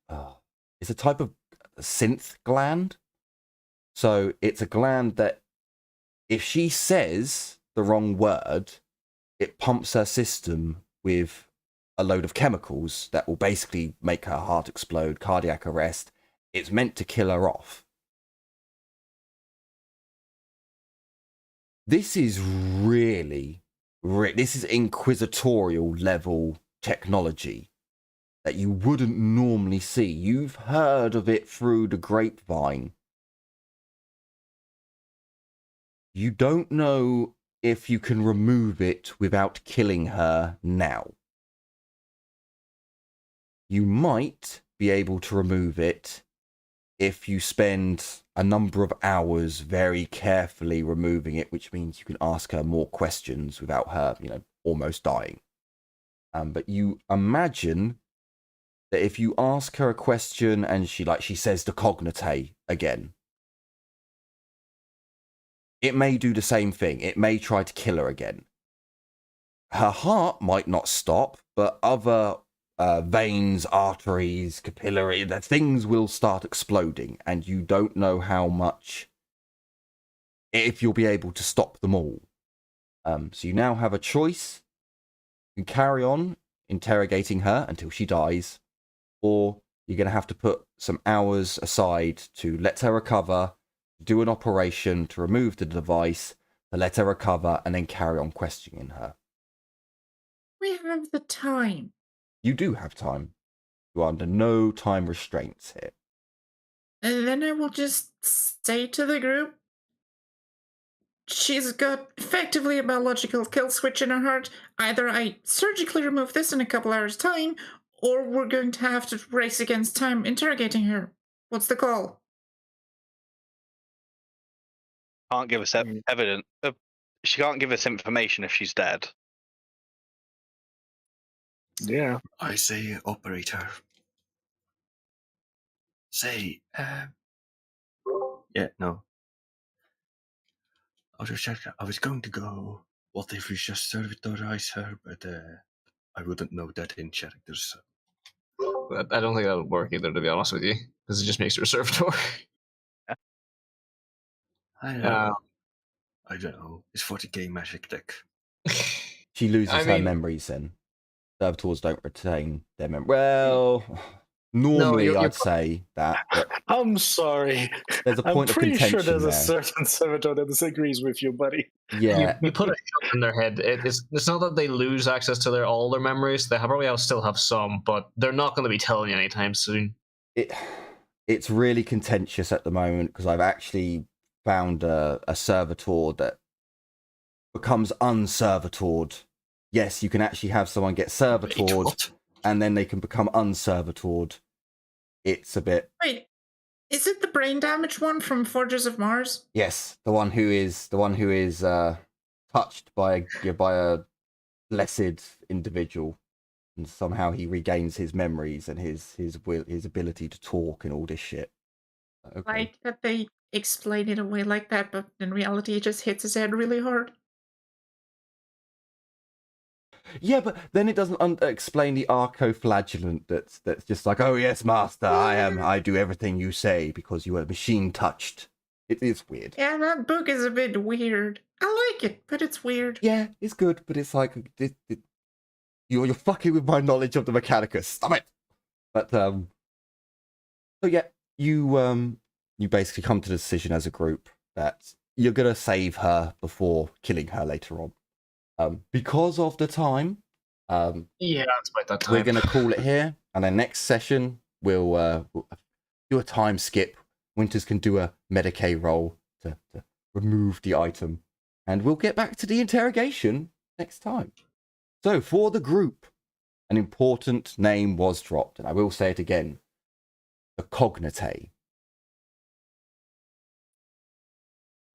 synth gland. So it's a gland that, if she says the wrong word, it pumps her system with a load of chemicals that will basically make her heart explode, cardiac arrest. It's meant to kill her off. This is this is inquisitorial level technology that you wouldn't normally see. You've heard of it through the grapevine. You don't know if you can remove it without killing her now. You might be able to remove it if you spend a number of hours very carefully removing it, which means you can ask her more questions without her, almost dying. But you imagine that if you ask her a question and she says the cognate again, it may do the same thing. It may try to kill her again. Her heart might not stop, but other veins, arteries, capillary, things will start exploding, and you don't know how much, if you'll be able to stop them all. So you now have a choice. You can carry on interrogating her until she dies, or you're going to have to put some hours aside to let her recover, do an operation to remove the device, to let her recover, and then carry on questioning her. We have the time. You do have time. You are under no time restraints here. And then I will just say to the group, she's got effectively a biological kill switch in her heart. Either I surgically remove this in a couple hours' time, or we're going to have to race against time interrogating her. What's the call? Can't give us evidence. She can't give us information if she's dead. Yeah. I say, operator. Say, yeah, no. I'll just check. I was going to go, what if we just servitorize her, but I wouldn't know that in characters. I don't think that would work either, to be honest with you, because it just makes her a servitor. I don't know. I don't know. It's 40k magic deck. She loses her memories then. Servitors don't retain their memory. Well, normally I'd say that. I'm sorry. There's a point I'm pretty of contention sure there's there. a certain servitor that disagrees with you, buddy. Yeah. You put a shot in their head. It's not that they lose access to all their memories. They probably still have some, but they're not going to be telling you anytime soon. It's really contentious at the moment, because I've actually found a servitor that becomes unservitored. Yes, you can actually have someone get servitored, and then they can become unservitored. It's a bit... Wait, is it the brain damage one from Forges of Mars? Yes, the one who is touched by a blessed individual, and somehow he regains his memories and his ability to talk and all this shit. Okay. Like that they explain it away like that, but in reality it just hits his head really hard. Yeah, but then it doesn't explain the arco-flagellant that's just like, oh yes, master, I do everything you say because you are machine touched. It is weird. Yeah, that book is a bit weird. I like it, but it's weird. Yeah, it's good, but it's like you're fucking with my knowledge of the Mechanicus. Stop it. But so yeah, you basically come to the decision as a group that you're gonna save her before killing her later on. Because of the time, yeah, it's about that time. We're going to call it here, and then next session we'll do a time skip. Winters can do a Medicaid roll to remove the item, and we'll get back to the interrogation next time. So for the group, an important name was dropped, and I will say it again: the cognate.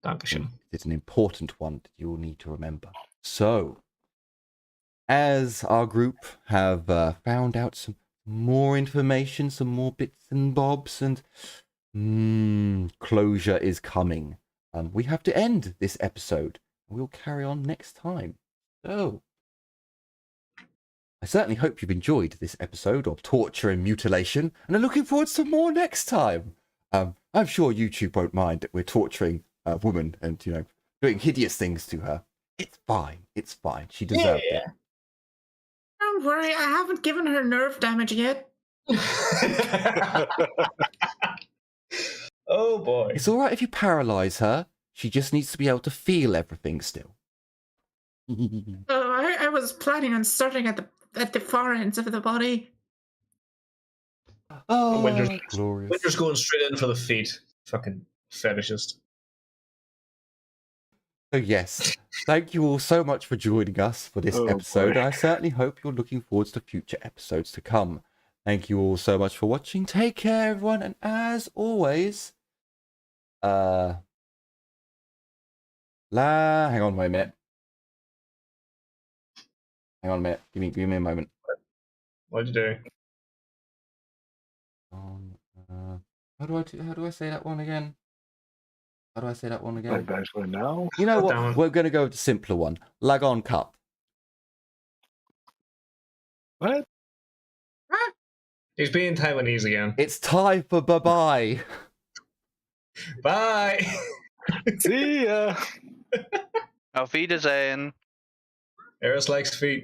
Dankeschön. It's an important one that you will need to remember. So, as our group have found out some more information, some more bits and bobs, and closure is coming, we have to end this episode. We'll carry on next time. So, I certainly hope you've enjoyed this episode of torture and mutilation, and are looking forward to more next time. I'm sure YouTube won't mind that we're torturing a woman and, doing hideous things to her. It's fine. It's fine. She deserved it. Don't worry, I haven't given her nerve damage yet. Oh boy. It's all right if you paralyze her. She just needs to be able to feel everything still. I was planning on starting at the far ends of the body. Oh, Winter's glorious. Winter's going straight in for the feet. Fucking fetishist. So yes, thank you all so much for joining us for this episode. boy. I certainly hope you're looking forward to future episodes to come. Thank you all so much for watching. Take care, everyone, and as always, hang on, wait a minute. Hang on a minute. Give me a moment. What'd you do? How do I say that one again? How do I say that one again? Like that for now. You know what? Down. We're going to go with the simpler one. Lag on cut. What? He's being Taiwanese again. It's time for bye-bye. Bye! See ya. Auf Wiedersehen. Eris likes feet.